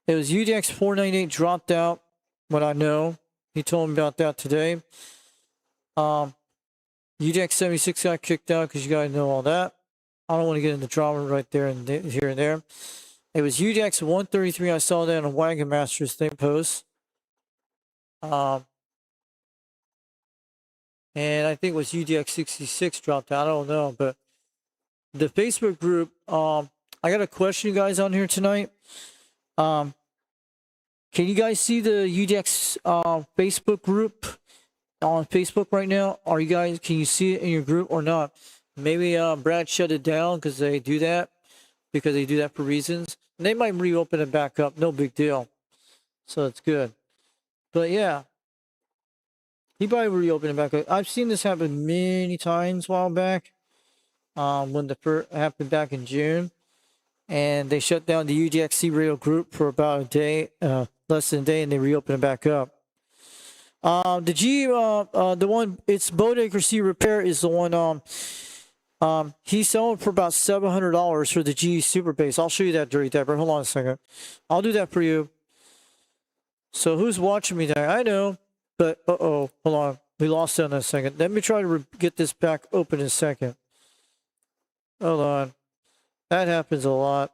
It was UDX 498 dropped out, what I know. He told me about that today. UDX 76 got kicked out because you guys know all that. I don't want to get into drama right there and here and there. It was UDX 133. I saw that on Wagon Master's thing post. And I think it was UDX66 dropped out. I don't know, but the Facebook group, I got a question, you guys, on here tonight. Can you guys see the UDX Facebook group on Facebook right now? Are you guys, can you see it in your group or not? Maybe Brad shut it down because they do that for reasons. And they might reopen it back up. No big deal. So it's good. But yeah, he probably reopened it back up. I've seen this happen many times a while back. When the first happened back in June, and they shut down the UDXC radio group for about a day, less than a day, and they reopened it back up. The G, the one, it's Bodecker C Repair is the one. He's selling for about $700 for the G Super Bass. I'll show you that, Dirty Diaper. Hold on a second. I'll do that for you. So who's watching me there? I know, but hold on. We lost it in a second. Let me try to get this back open in a second. Hold on. That happens a lot.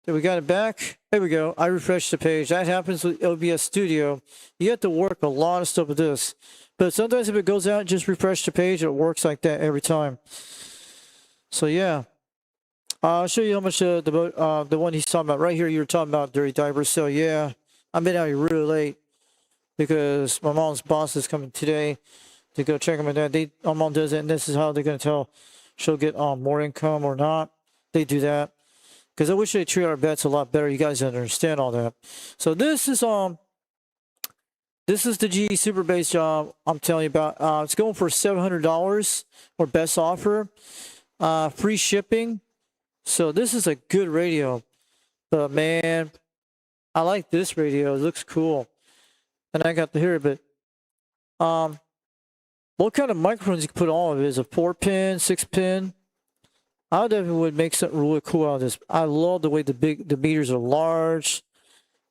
Okay, we got it back. There we go. I refreshed the page. That happens with OBS Studio. You have to work a lot of stuff with this. But sometimes if it goes out, just refresh the page. It works like that every time. So yeah. I'll show you how much the one he's talking about. Right here, you were talking about Dirty Diapers. So yeah, I've been out here really late because my mom's boss is coming today to go check on my dad. My mom does it, and this is how they're going to tell she'll get more income or not. They do that. Because I wish they treat our vets a lot better. You guys understand all that. So this is the G Super Bass job I'm telling you about. It's going for $700 or best offer. Free shipping. So this is a good radio. But man, I like this radio. It looks cool. And I got to hear it, but what kind of microphones you can put on it? Is a 4-pin, 6-pin? I definitely would make something really cool out of this. I love the way the meters are large.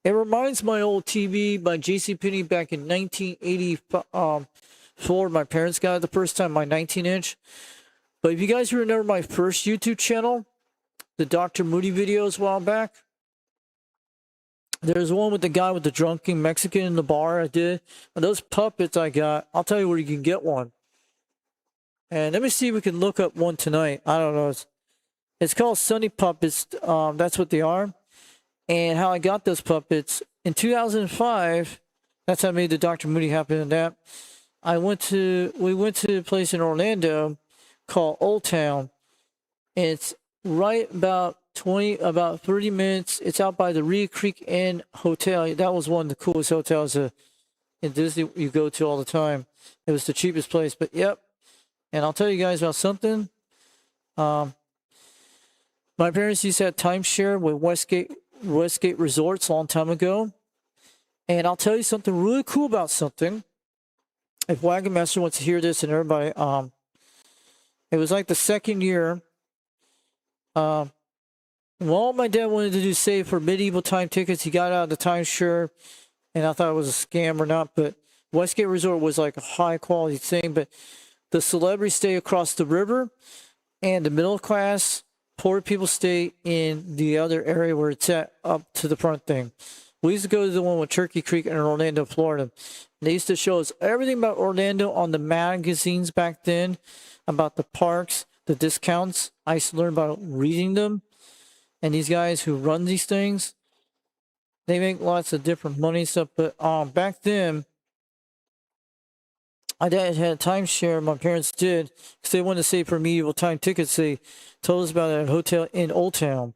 It reminds my old TV, my JCPenney back in 1984. My parents got it the first time, my 19-inch. But if you guys remember my first YouTube channel, the Dr. Moody videos a while back, there's one with the guy with the drunken Mexican in the bar I did. And those puppets I got, I'll tell you where you can get one. And let me see if we can look up one tonight. I don't know. It's called Sunny Puppets. That's what they are. And how I got those puppets, in 2005, that's how I made the Dr. Moody happen in that. We went to a place in Orlando called Old Town. And it's right about 30 minutes. It's out by the Rio Creek Inn Hotel. That was one of the coolest hotels in Disney you go to all the time. It was the cheapest place, but yep. And I'll tell you guys about something. My parents used to have timeshare with Westgate Resorts a long time ago. And I'll tell you something really cool about something. If Wagon Master wants to hear this and everybody, it was like the second year. Well, my dad wanted to do save for medieval time tickets. He got out of the timeshare, and I thought it was a scam or not. But Westgate Resort was like a high quality thing, but the celebrities stay across the river, and the middle class, poor people stay in the other area where it's at, up to the front thing. We used to go to the one with Turkey Creek in Orlando, Florida. And they used to show us everything about Orlando on the magazines back then, about the parks, the discounts. I used to learn about reading them. And these guys who run these things, they make lots of different money and stuff. But back then, my dad had a timeshare. My parents did, because they wanted to save for medieval time tickets. They told us about a hotel in Old Town,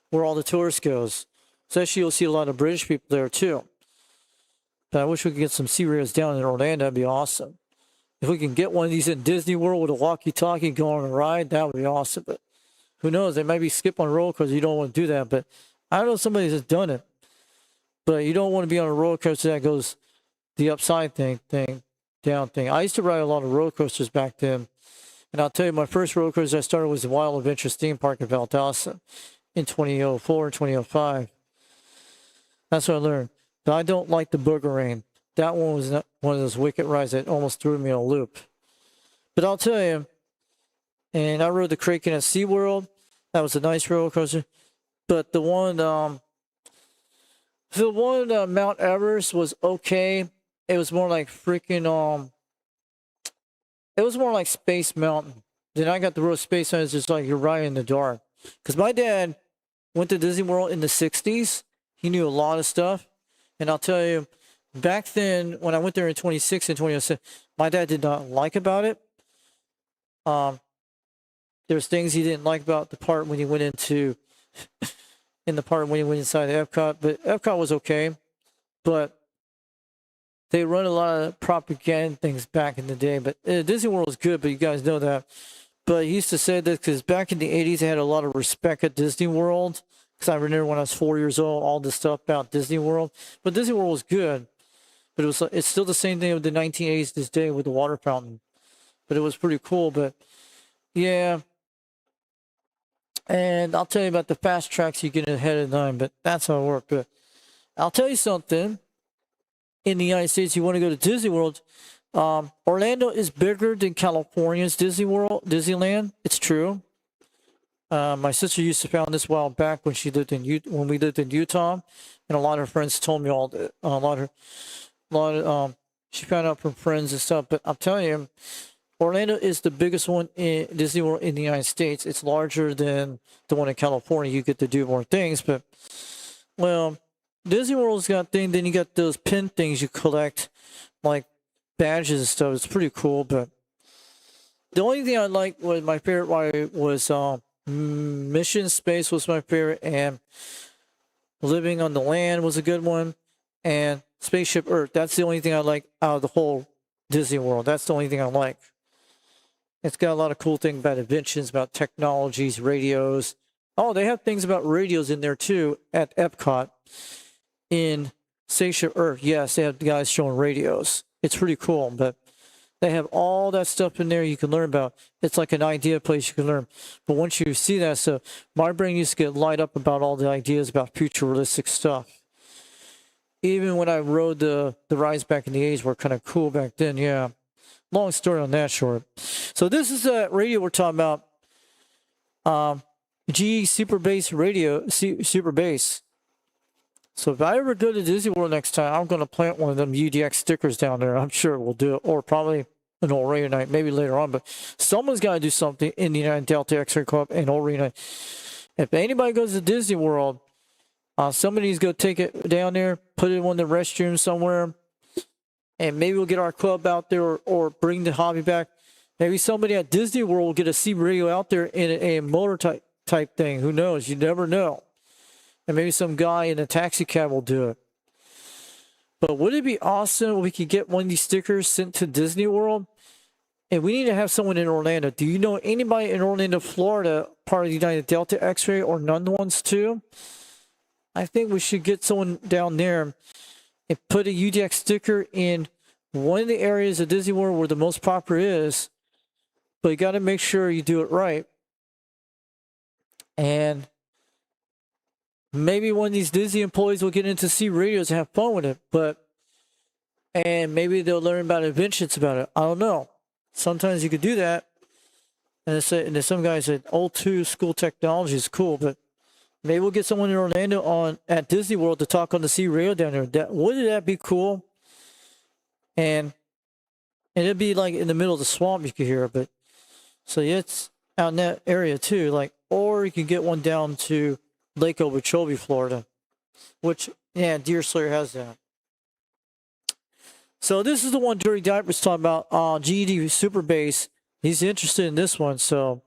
where all the tourists goes. So actually, you'll see a lot of British people there too. But I wish we could get some sea rails down in Orlando. That'd be awesome. If we can get one of these in Disney World with a walkie-talkie going on a ride, that would be awesome. But who knows? They might be skip on a roller coaster. You don't want to do that. But I don't know if somebody has done it. But you don't want to be on a roller coaster that goes the upside down thing. I used to ride a lot of roller coasters back then. And I'll tell you, my first roller coaster I started was the Wild Adventures theme park in Valdosta in 2004 and 2005. That's what I learned. But I don't like the Booger Rain. That one was one of those wicked rides that almost threw me in a loop. But I'll tell you, and I rode the Kraken at SeaWorld. That was a nice roller coaster. But the one Mount Everest was okay. It was more like freaking it was more like Space Mountain. Then I got the real Space Mountain. It's just like you're riding in the dark. Because my dad went to Disney World in the 60s. He knew a lot of stuff. And I'll tell you, back then, when I went there in 26 and 2007, my dad did not like about it. There's things he didn't like about the part when he went into, in the part when he went inside the Epcot. But Epcot was okay. But they run a lot of propaganda things back in the day. But Disney World was good, but you guys know that. But he used to say that because back in the 80s, they had a lot of respect at Disney World. Because I remember when I was 4 years old, all this stuff about Disney World. But Disney World was good. But it's still the same thing with the 1980s this day with the water fountain. But it was pretty cool. But yeah. And I'll tell you about the fast tracks you get ahead of time. But that's how it worked. But I'll tell you something. In the United States, you want to go to Disney World. Orlando is bigger than California's Disneyland. It's true. My sister used to found this a while back when we lived in Utah, and a lot of her friends told me all that. She found out from friends and stuff. But I'm telling you, Orlando is the biggest one in Disney World in the United States. It's larger than the one in California. You get to do more things, but well, Disney World's got things. Then you got those pin things you collect, like badges and stuff. It's pretty cool. But the only thing I liked was my favorite ride was Mission Space was my favorite, and Living on the Land was a good one, and Spaceship Earth. That's the only thing I like out of the whole Disney World. That's the only thing I like. It's got a lot of cool things about inventions, about technologies, radios. Oh, they have things about radios in there too at Epcot. In Spaceship Earth, yes, they have guys showing radios. It's pretty cool, but they have all that stuff in there you can learn about. It's like an idea place you can learn. But once you see that stuff, my brain used to get light up about all the ideas about futuristic stuff. Even when I rode the rides back in the 80s were kind of cool back then, yeah. Long story on that short. So this is a radio we're talking about. GE Super Bass radio, Super Bass. So if I ever go to Disney World next time, I'm going to plant one of them UDX stickers down there. I'm sure we'll do it. Or probably an Old Radio Night, maybe later on. But someone's got to do something in the United Delta X-Ray Club and Old Radio Night. If anybody goes to Disney World, somebody's going to take it down there, put it in one of the restrooms somewhere, and maybe we'll get our club out there or bring the hobby back. Maybe somebody at Disney World will get a C radio out there in a motor type thing. Who knows? You never know. And maybe some guy in a taxi cab will do it. But would it be awesome if we could get one of these stickers sent to Disney World? And we need to have someone in Orlando. Do you know anybody in Orlando, Florida, part of the United Delta X-Ray or none ones too? I think we should get someone down there and put a UDX sticker in one of the areas of Disney World where the most popular is. But you got to make sure you do it right. And maybe one of these Disney employees will get into C radios and have fun with it, and maybe they'll learn about inventions about it. I don't know. Sometimes you could do that. And there's some guys said old school technology is cool, but maybe we'll get someone in Orlando at Disney World to talk on the C radio down there. Wouldn't that be cool? And it'd be like in the middle of the swamp you could hear it, but so yeah, it's out in that area too. Or you can get one down to Lake Okeechobee, Florida, which, yeah, Deer Slayer has that. So this is the one Dirty Diaper's talking about, GED Super Bass. He's interested in this one, so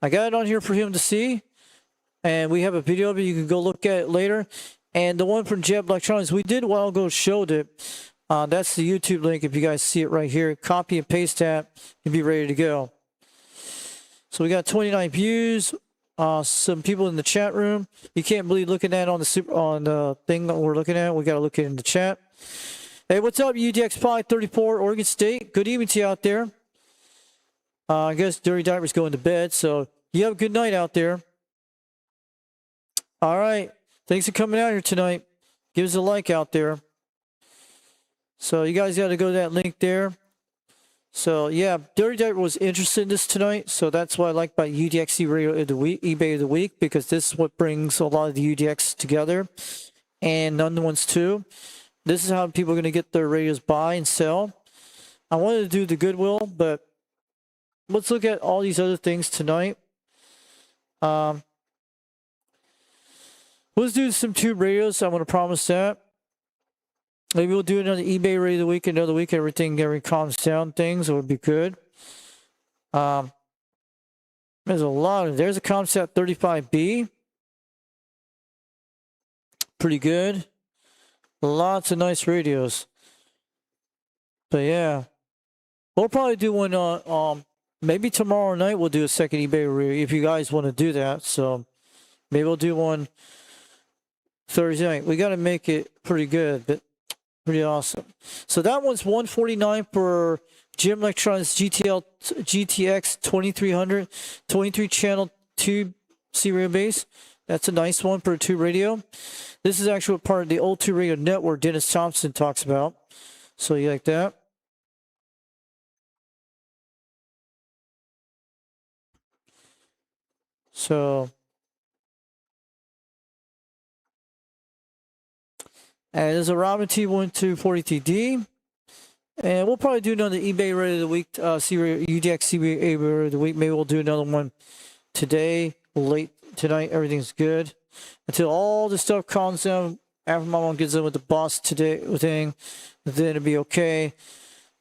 I got it on here for him to see, and we have a video of it. You can go look at it later. And the one from Jet Electronics, we did a while ago, showed it. That's the YouTube link if you guys see it right here. Copy and paste that and be ready to go. So we got 29 views. Some people in the chat room. You can't believe looking at on the thing that we're looking at. We got to look at it in the chat. Hey, what's up, UDX 534, Oregon State? Good evening to you out there. I guess Dirty Diaper's going to bed, so you have a good night out there. All right. Thanks for coming out here tonight. Give us a like out there. So you guys got to go to that link there. So yeah, Dirty Diaper was interested in this tonight, so that's what I like about UDX Radio of the Week, eBay of the Week, because this is what brings a lot of the UDX together, and none ones too. This is how people are going to get their radios buy and sell. I wanted to do the Goodwill, but let's look at all these other things tonight. Let's do some tube radios. I'm going to promise that. Maybe we'll do another eBay radio of the week, another week. Everything calms down. Things it would be good. There's a lot of. There's a Comsat 35B. Pretty good. Lots of nice radios. But yeah, we'll probably do one on. Maybe tomorrow night we'll do a second eBay radio if you guys want to do that. So maybe we'll do one Thursday night. We got to make it pretty good, but pretty awesome. So that one's $149 for Jim Electronics GTX 2300 23 channel tube C radio base. That's a nice one for a tube radio. This is actually part of the old tube radio network Dennis Thompson talks about. So you like that? So, and there's a Robin T1243D. And we'll probably do another eBay radio of the week, UDX CB radio of the week. Maybe we'll do another one today, late tonight. Everything's good. Until all the stuff calms down, after my mom gets in with the boss today thing, then it'll be okay.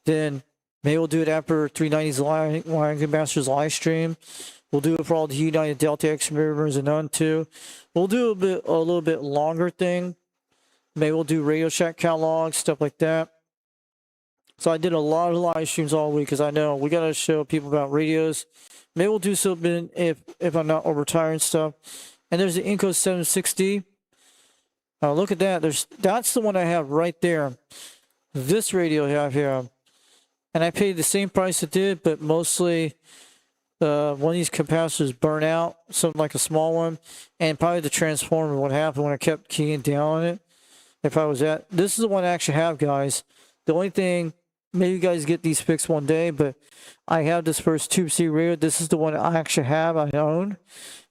Then maybe we'll do it after 390's Lion Masters live stream. We'll do it for all the United Delta X members and none too. We'll do a little bit longer thing. Maybe we'll do Radio Shack catalogs, stuff like that. So I did a lot of live streams all week because I know we got to show people about radios. Maybe we'll do something if I'm not overtired and stuff. And there's the Inco 760. Look at that. That's the one I have right there. This radio I have here. And I paid the same price it did, but mostly one of these capacitors burn out, something like a small one. And probably the transformer, what happened when I kept keying down on it. If I was at, this is the one I actually have, guys. The only thing, maybe you guys get these fixed one day, but I have this first Tube C radio. This is the one I actually have, I own.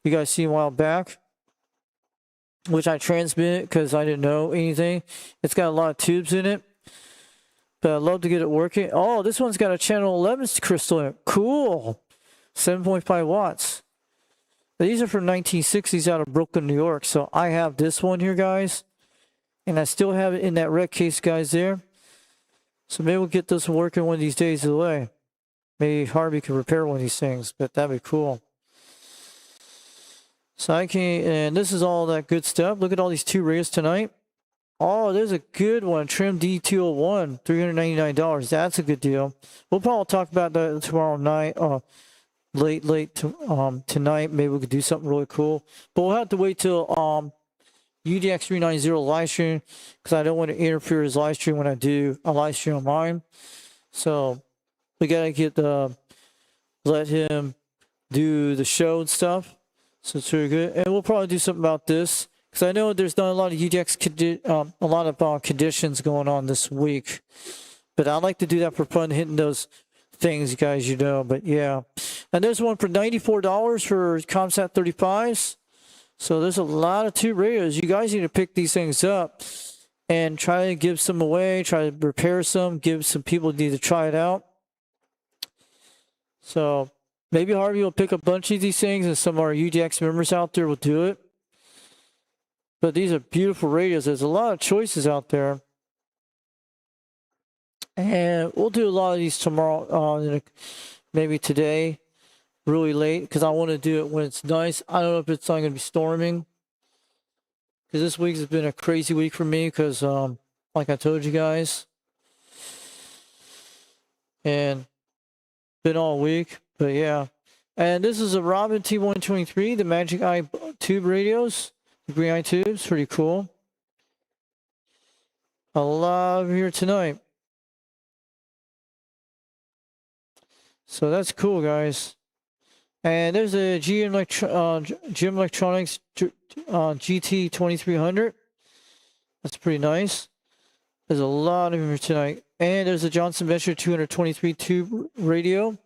You guys see a while back, which I transmitted because I didn't know anything. It's got a lot of tubes in it, but I'd love to get it working. Oh, this one's got a channel 11 crystal in it. Cool. 7.5 watts. These are from 1960s out of Brooklyn, New York. So I have this one here, guys. And I still have it in that red case, guys, there. So maybe we'll get this working one of these days away. Maybe Harvey can repair one of these things, but that'd be cool. So I can, and this is all that good stuff. Look at all these two radios tonight. Oh, there's a good one. Trim D201, $399. That's a good deal. We'll probably talk about that tomorrow night. Late tonight. Maybe we could do something really cool. But we'll have to wait till UDX390 live stream because I don't want to interfere with his live stream when I do a live stream on mine. So we gotta let him do the show and stuff. So it's really good, and we'll probably do something about this because I know there's not a lot of UDX conditions going on this week. But I like to do that for fun, hitting those things, guys. But yeah, and there's one for $94 for Comsat 35s. So there's a lot of tube radios. You guys need to pick these things up and try to give some away, try to repair some, give some people who need to try it out. So maybe Harvey will pick a bunch of these things and some of our UDX members out there will do it. But these are beautiful radios. There's a lot of choices out there. And we'll do a lot of these tomorrow, maybe today. Really late because I want to do it when it's nice. I don't know if it's not going to be storming because this week has been a crazy week for me because like I told you guys, and been all week. But yeah, and this is a Robin T123, the Magic Eye tube radios, the green eye tubes, pretty cool. A lot of here tonight, so that's cool, guys. And there's a GM Electronics GT 2300. That's pretty nice. There's a lot of them here tonight. And there's a Johnson Venture 223 tube radio.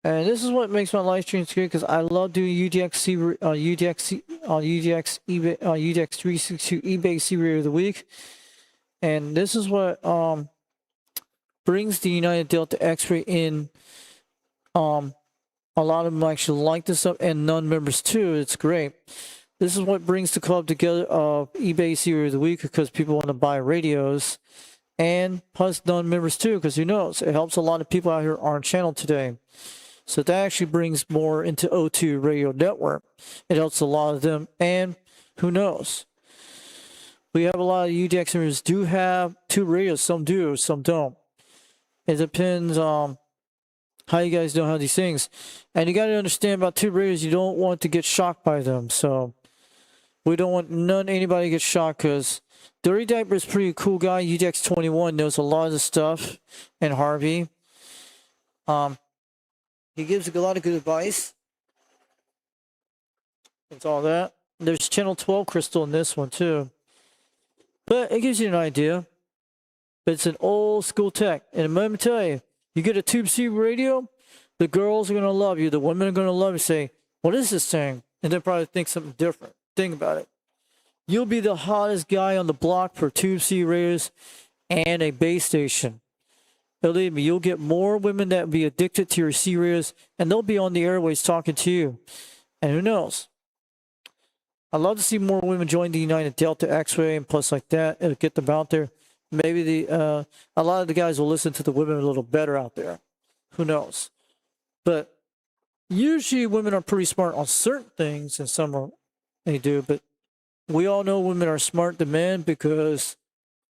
And this is what makes my live streams good because I love doing UDX362 eBay C radio of the week. And this is what brings the United Delta X-ray in A lot of them actually like this stuff, and non-members too. It's great. This is what brings the club together of eBay Series of the Week, because people want to buy radios, and plus non-members too, because who knows, it helps a lot of people out here on our channel today. So that actually brings more into O2 Radio Network. It helps a lot of them, and who knows, we have a lot of UDX members do have 2 radios. Some do, some don't. It depends on how you guys know how these things. And you got to understand about 2 radios, you don't want to get shocked by them. So we don't want anybody to get shocked, because Dirty Diaper is a pretty cool guy. UDX21 knows a lot of the stuff, and Harvey. He gives a lot of good advice. It's all that. There's channel 12 crystal in this one too. But it gives you an idea. But it's an old school tech. And let me tell you, you get a Tube C radio, the girls are going to love you. The women are going to love you. Say, what is this thing? And they'll probably think something different. Think about it. You'll be the hottest guy on the block for Tube C radios and a base station. Believe me, you'll get more women that will be addicted to your C radios, and they'll be on the airways talking to you. And who knows? I'd love to see more women join the United Delta X-Ray, and plus like that, it'll get them out there. Maybe a lot of the guys will listen to the women a little better out there. Who knows? But usually women are pretty smart on certain things, and some are, they do. But we all know women are smart than men, because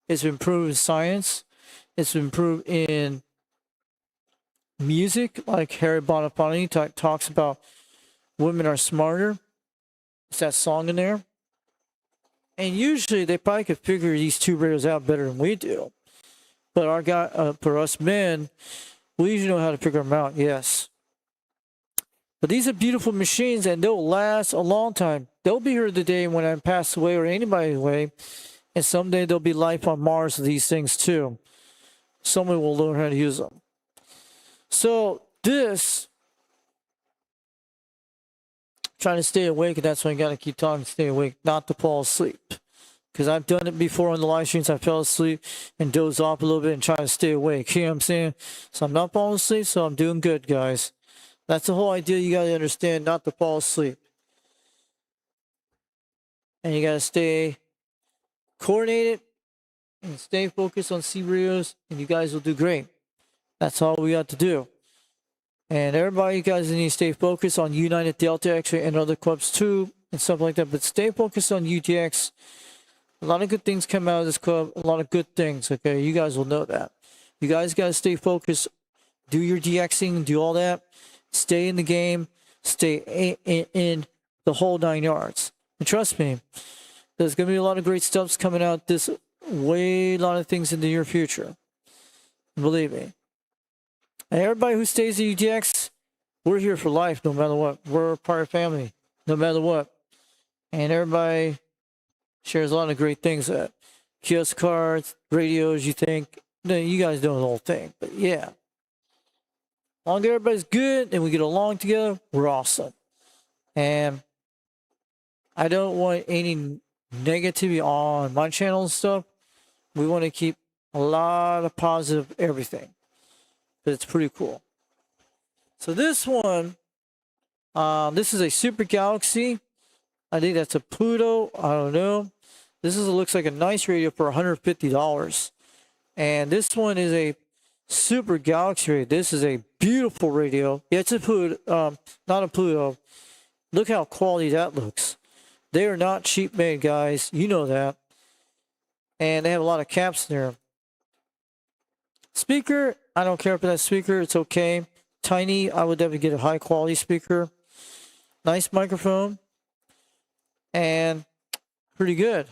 it's been proven in science. It's been proven in music, like Harry Belafonte talks about women are smarter. It's that song in there. And usually they probably could figure these 2 radios out better than we do. But our guy, for us men, we usually know how to figure them out, yes. But these are beautiful machines, and they'll last a long time. They'll be here the day when I pass away, or anybody's away. And someday there'll be life on Mars with these things too. Someone will learn how to use them. So this, trying to stay awake, and that's why I got to keep talking, stay awake, not to fall asleep. Because I've done it before on the live streams. I fell asleep and dozed off a little bit and trying to stay awake. You know what I'm saying? So I'm not falling asleep, so I'm doing good, guys. That's the whole idea. You got to understand, not to fall asleep. And you got to stay coordinated and stay focused on C radios, and you guys will do great. That's all we got to do. And everybody, you guys need to stay focused on United Delta X-Ray and other clubs too, and stuff like that. But stay focused on UDX. A lot of good things come out of this club. A lot of good things. Okay, you guys will know that. You guys got to stay focused. Do your DXing, do all that. Stay in the game. Stay in the whole 9 yards. And trust me, there's going to be a lot of great stuff coming out this way, a lot of things in the near future. Believe me. And everybody who stays at UDX, we're here for life no matter what. We're part of family no matter what. And everybody shares a lot of great things. Kiosk cards, radios, you think. You guys know the whole thing. But yeah. As long as everybody's good and we get along together, we're awesome. And I don't want any negativity on my channel and stuff. We want to keep a lot of positive everything. But it's pretty cool. So this one, this is a Super Galaxy. I think that's a Pluto. I don't know. This looks like a nice radio for $150. And this one is a Super Galaxy radio. This is a beautiful radio. Yeah, it's a Pluto, not a Pluto. Look how quality that looks. They are not cheap made, guys. You know that. And they have a lot of caps in there. Speaker, I don't care for that speaker. It's okay. Tiny, I would definitely get a high quality speaker. Nice microphone. And pretty good.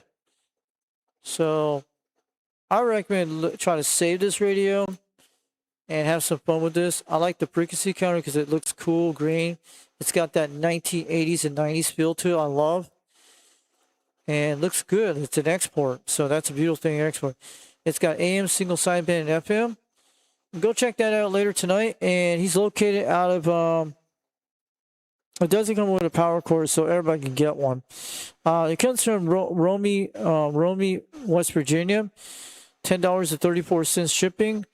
So I recommend try to save this radio and have some fun with this. I like the frequency counter because it looks cool, green. It's got that 1980s and 90s feel to it. I love. And looks good. It's an export. So that's a beautiful thing, export. It's got AM single sideband and FM. Go check that out later tonight. And he's located out of, it doesn't come with a power cord, so everybody can get one. It comes from Romy, West Virginia. $10.34 shipping.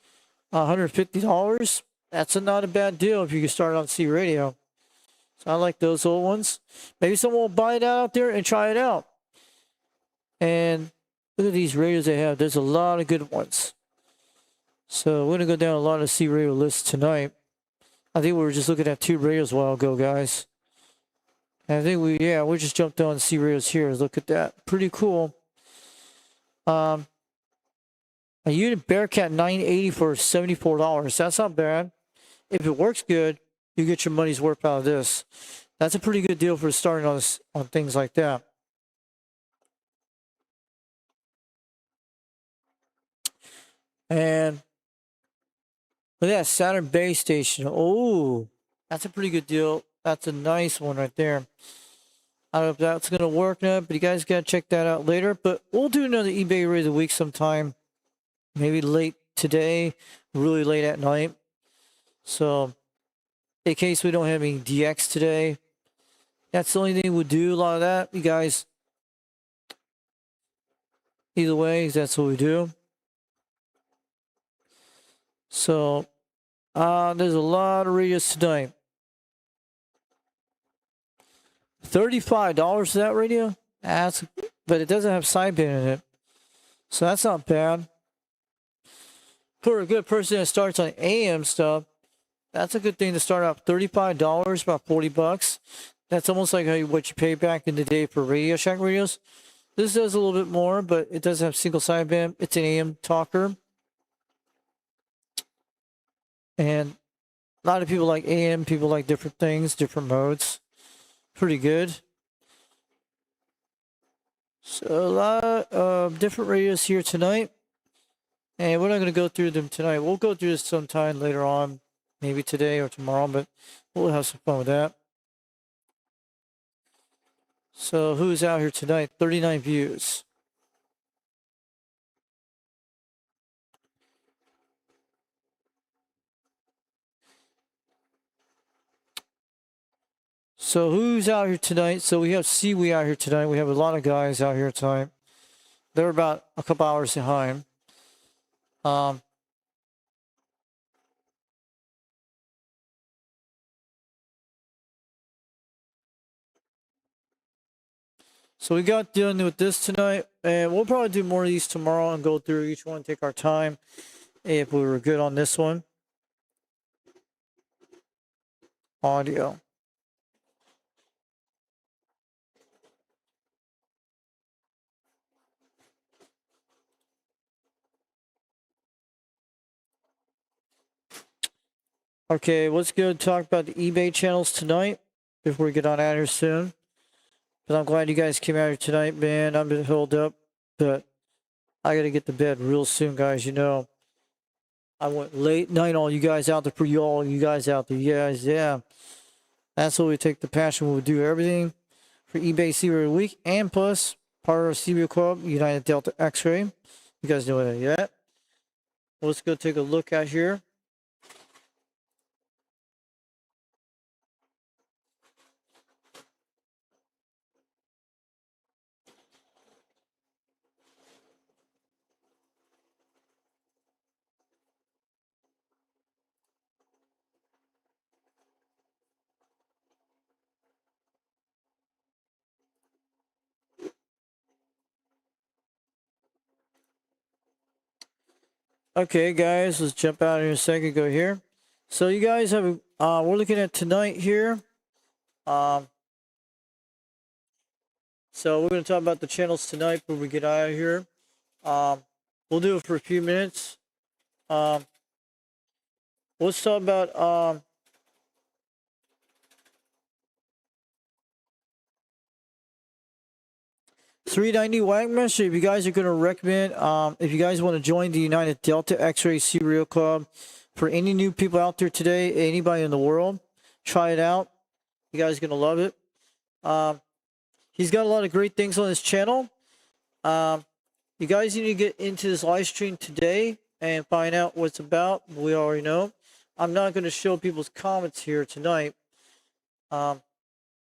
$150. That's not a bad deal if you can start on C radio. So I like those old ones. Maybe someone will buy it out there and try it out. And look at these radios they have. There's a lot of good ones. So we're going to go down a lot of C radio lists tonight. I think we were just looking at 2 radios a while ago, guys. And I think we just jumped on C radios here. Look at that. Pretty cool. A unit Bearcat 980 for $74. That's not bad. If it works good, you get your money's worth out of this. That's a pretty good deal for starting on things like that. And look at that Saturn base station. Oh, that's a pretty good deal. That's a nice one right there. I don't know if that's going to work now, but you guys got to check that out later. But we'll do another eBay rate of the week sometime. Maybe late today, really late at night. So, in case we don't have any DX today, that's the only thing we'll do. A lot of that, you guys. Either way, that's what we do. So, there's a lot of radios tonight. $35 for that radio? But it doesn't have sideband in it. So that's not bad. For a good person that starts on AM stuff, that's a good thing to start out. $35, about $40. That's almost like what you pay back in the day for Radio Shack radios. This does a little bit more, but it does have single sideband. It's an AM talker. And a lot of people like AM, people like different things, different modes. Pretty good. So a lot of different radios here tonight. And we're not going to go through them tonight. We'll go through this sometime later on, maybe today or tomorrow, but we'll have some fun with that. So who's out here tonight? 39 views. So who's out here tonight? So we have Seaweed out here tonight. We have a lot of guys out here tonight. They're about a couple hours behind. So we got done with this tonight, and we'll probably do more of these tomorrow and go through each one, take our time if we were good on this one. Audio. Okay, let's go talk about the eBay channels tonight before we get on out here soon. But I'm glad you guys came out here tonight, man. I've been held up, but I got to get to bed real soon, guys. You know, I went late night on you guys out there for you guys out there. Yes, yeah. That's what we take the passion. We'll do everything for eBay Serial Week and plus part of our Serial Club, United Delta X-Ray. You guys know that yet? Let's go take a look at here. Okay, guys, let's jump out in a second. Go here. So you guys have, we're looking at tonight here. So we're going to talk about the channels tonight when we get out of here. We'll do it for a few minutes. Let's talk about 390 Wagmaster. If you guys are going to recommend, if you guys want to join the United Delta X-Ray Serial Club, for any new people out there today, anybody in the world, try it out. You guys are going to love it. He's got a lot of great things on his channel. You guys need to get into this live stream today and find out what it's about. We already know. I'm not going to show people's comments here tonight. We're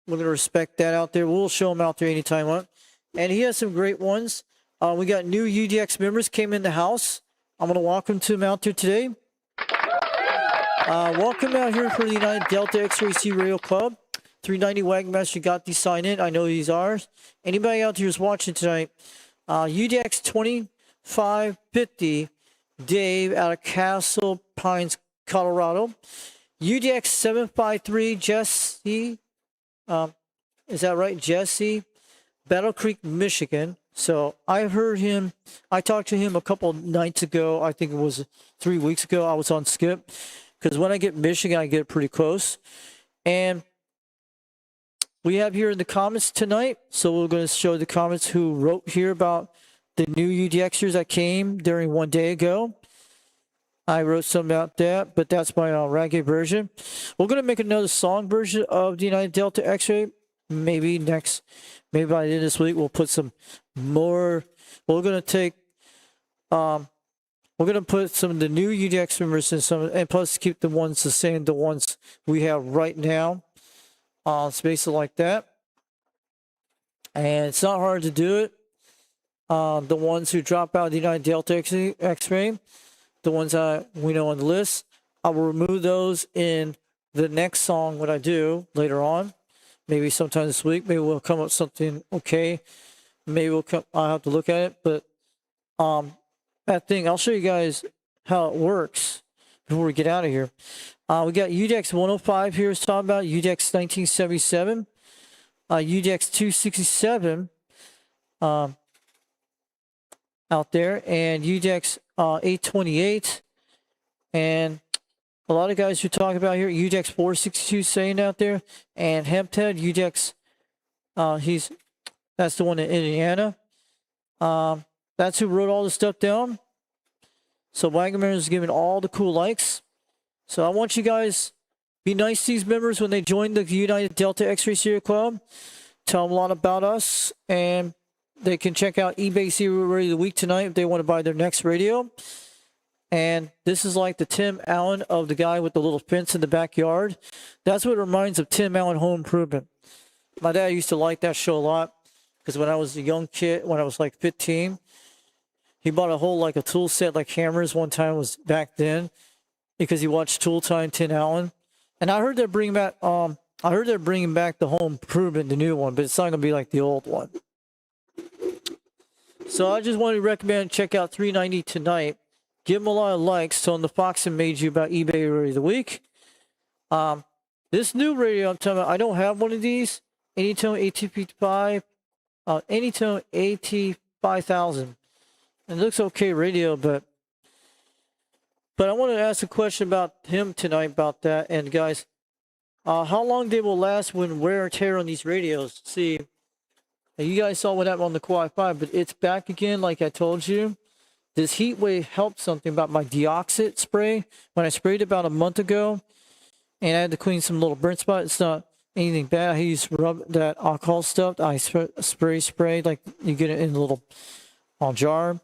going to respect that out there. We'll show them out there anytime we want. And he has some great ones. We got new UDX members came in the house. I'm going to welcome to them out there today. Welcome out here for the United Delta X-Ray C Radio Club. 390 Wagon Master got these signed in. I know these are. Anybody out there who's watching tonight, UDX 2550 Dave out of Castle Pines, Colorado. UDX 753 Jesse, is that right? Jesse, Battle Creek, Michigan. So I heard him, I talked to him a couple nights ago. I think it was 3 weeks ago. I was on Skip because when I get Michigan, I get pretty close. And we have here in the comments tonight, so we're going to show the comments who wrote here about the new UDXers that came during 1 day ago. I wrote something about that, but that's my reggae version. We're going to make another song version of the United Delta X-Ray. Maybe by the end of this week, we'll put some more. We're going to take, we're going to put some of the new UDX members in some, and plus keep the ones the same, the ones we have right now. It's basically like that. And it's not hard to do it. The ones who drop out of the United Delta X-Ray, the ones that we know on the list, I will remove those in the next song when I do later on. Maybe sometime this week. Maybe we'll come up with something okay. Maybe I'll have to look at it. But that thing, I'll show you guys how it works before we get out of here. We got UDX 105 here. It's talking about UDX 1977, UDX 267 out there, and UDX 828, and a lot of guys who talk about here, UDX 462 saying out there, and Hemphead, UDX, that's the one in Indiana. That's who wrote all the stuff down. So Wagamir is giving all the cool likes. So I want you guys, be nice to these members when they join the United Delta X-Ray Serial Club. Tell them a lot about us, and they can check out eBay Serial Radio of the Week tonight if they want to buy their next radio. And this is like the Tim Allen of the guy with the little fence in the backyard. That's what it reminds of Tim Allen Home Improvement. My dad used to like that show a lot because when I was a young kid, when I was like 15, he bought a whole like a tool set like hammers one time, was back then, because he watched Tool Time, Tim Allen. And I heard they're bringing back the Home Improvement, the new one, but it's not gonna be like the old one. So I just wanted to recommend check out 390 tonight. Give them a lot of likes. Tell them the Foxen made you about eBay Radio of the Week. This new radio I'm talking about, I don't have one of these. Anytone AT55, Anytone AT5000. It looks okay radio, but I wanted to ask a question about him tonight about that. And guys, how long they will last when wear and tear on these radios? See, you guys saw what happened on the Kawhi 5, but it's back again, like I told you. This heat wave helped something about my deoxit spray. When I sprayed it about a month ago, and I had to clean some little burnt spots. It's not anything bad. I used that alcohol stuff. I spray like you get it in a little jar.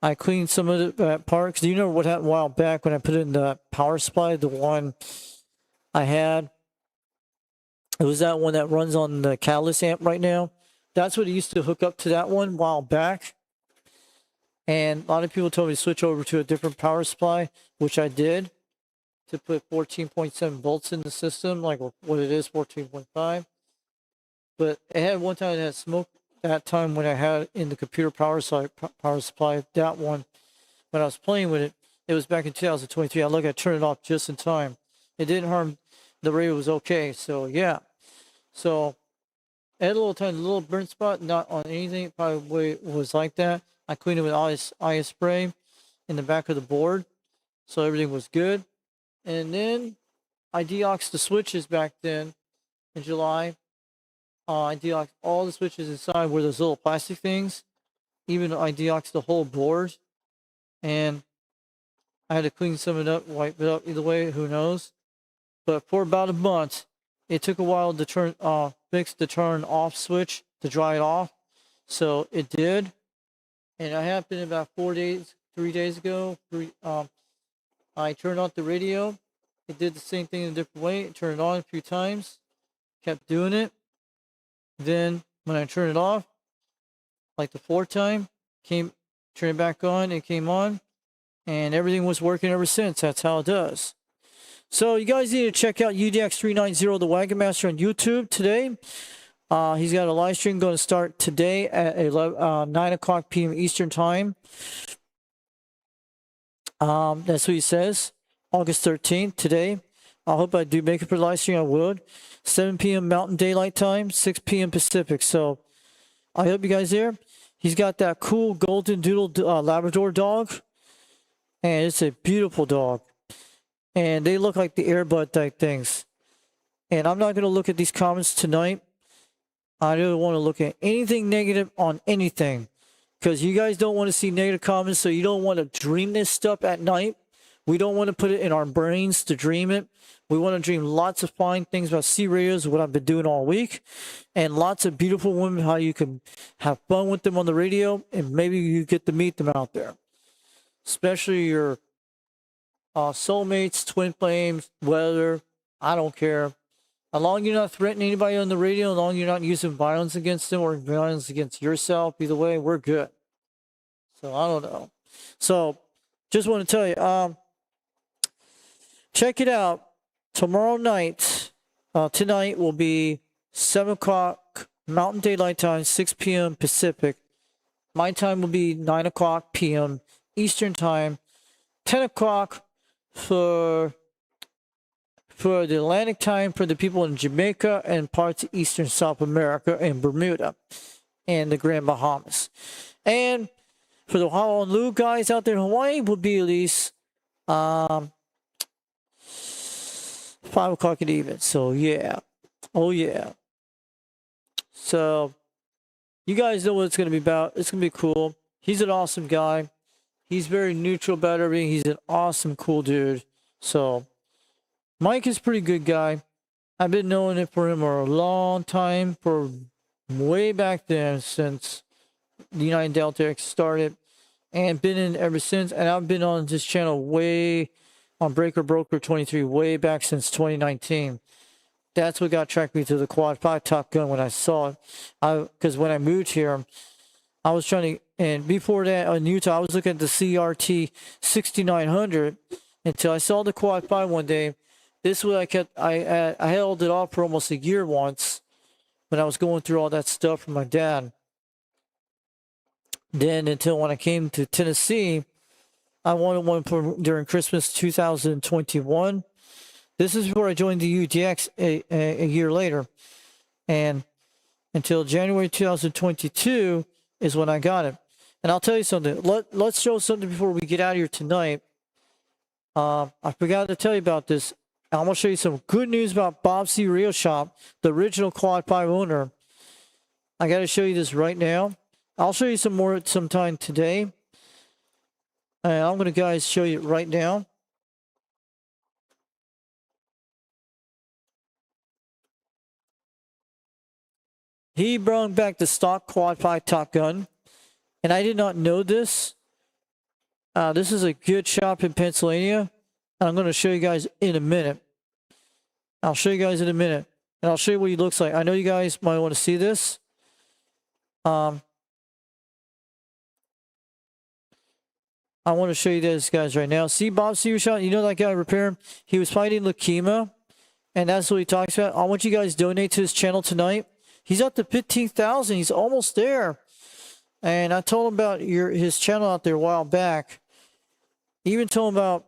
I cleaned some of that part because you know what happened a while back when I put it in the power supply, the one I had. It was that one that runs on the catalyst amp right now. That's what it used to hook up to that one a while back. And a lot of people told me to switch over to a different power supply, which I did, to put 14.7 volts in the system, like what it is, 14.5. But it had one time it had smoke that time when I had it in the computer power supply, that one, when I was playing with it, it was back in 2023. I turned it off just in time. It didn't harm, the radio was okay. So yeah. So I had a little burnt spot, not on anything. It probably was like that. I cleaned it with ice spray in the back of the board. So everything was good. And then I deoxed the switches back then in July. I deoxed all the switches inside where those little plastic things. Even I deoxed the whole board. And I had to clean some of it up, wipe it up either way, who knows. But for about a month, it took a while to fix the turn off switch to dry it off. So it did. And it happened about 3 days ago. I turned off the radio. It did the same thing in a different way. It turned it on a few times. Kept doing it. Then when I turned it off, like the fourth time, turned it back on, it came on. And everything was working ever since. That's how it does. So you guys need to check out UDX390, the Wagon Master, on YouTube today. He's got a live stream going to start today at 9 o'clock p.m. Eastern Time. That's what he says. August 13th, today. I hope I do make it for the live stream. I would. 7 p.m. Mountain Daylight Time, 6 p.m. Pacific. So I hope you guys there. He's got that cool golden doodle Labrador dog. And it's a beautiful dog. And they look like the Airbud type things. And I'm not going to look at these comments tonight. I don't want to look at anything negative on anything. Because you guys don't want to see negative comments, so you don't want to dream this stuff at night. We don't want to put it in our brains to dream it. We want to dream lots of fine things about C radios, what I've been doing all week. And lots of beautiful women, how you can have fun with them on the radio. And maybe you get to meet them out there. Especially your soulmates, twin flames, weather. I don't care. As long as you're not threatening anybody on the radio, as long as you're not using violence against them or violence against yourself, either way, we're good. So I don't know. So just want to tell you, check it out. Tomorrow night, tonight will be 7 o'clock Mountain Daylight Time, 6 p.m. Pacific. My time will be 9 o'clock p.m. Eastern Time, 10 o'clock for the Atlantic time for the people in Jamaica and parts of Eastern South America and Bermuda and the Grand Bahamas. And for the Honolulu guys out there in Hawaii will be at least 5 o'clock in the evening. So yeah. Oh yeah. So you guys know what it's going to be about. It's going to be cool. He's an awesome guy. He's very neutral about everything. He's an awesome, cool dude. So Mike is a pretty good guy. I've been knowing it for him for a long time, for way back then, since the United Delta X started, and been in ever since. And I've been on this channel way on Breaker Broker 23 way back since 2019. That's what got tracked me to the Quad 5 Top Gun when I saw it. Because when I moved here, I was trying to, and before that in Utah, I was looking at the CRT 6900 until I saw the Quad 5 one day. This was I held it off for almost a year once when I was going through all that stuff from my dad. Then until when I came to Tennessee, I wanted one during Christmas 2021. This is where I joined the UDX a year later. And until January 2022 is when I got it. And I'll tell you something. Let's show something before we get out of here tonight. I forgot to tell you about this. I'm going to show you some good news about Bob C. Radio Shop, the original Quad 5 owner. I got to show you this right now. I'll show you some more sometime today. And I'm going to, guys, show you it right now. He brought back the stock Quad 5 Top Gun. And I did not know this. This is a good shop in Pennsylvania. I'm going to show you guys in a minute. I'll show you guys in a minute. And I'll show you what he looks like. I know you guys might want to see this. I want to show you this, guys, right now. See Bob C. Shot? You know that guy repair? He was fighting leukemia. And that's what he talks about. I want you guys to donate to his channel tonight. He's up to 15,000. He's almost there. And I told him about his channel out there a while back. Even told him about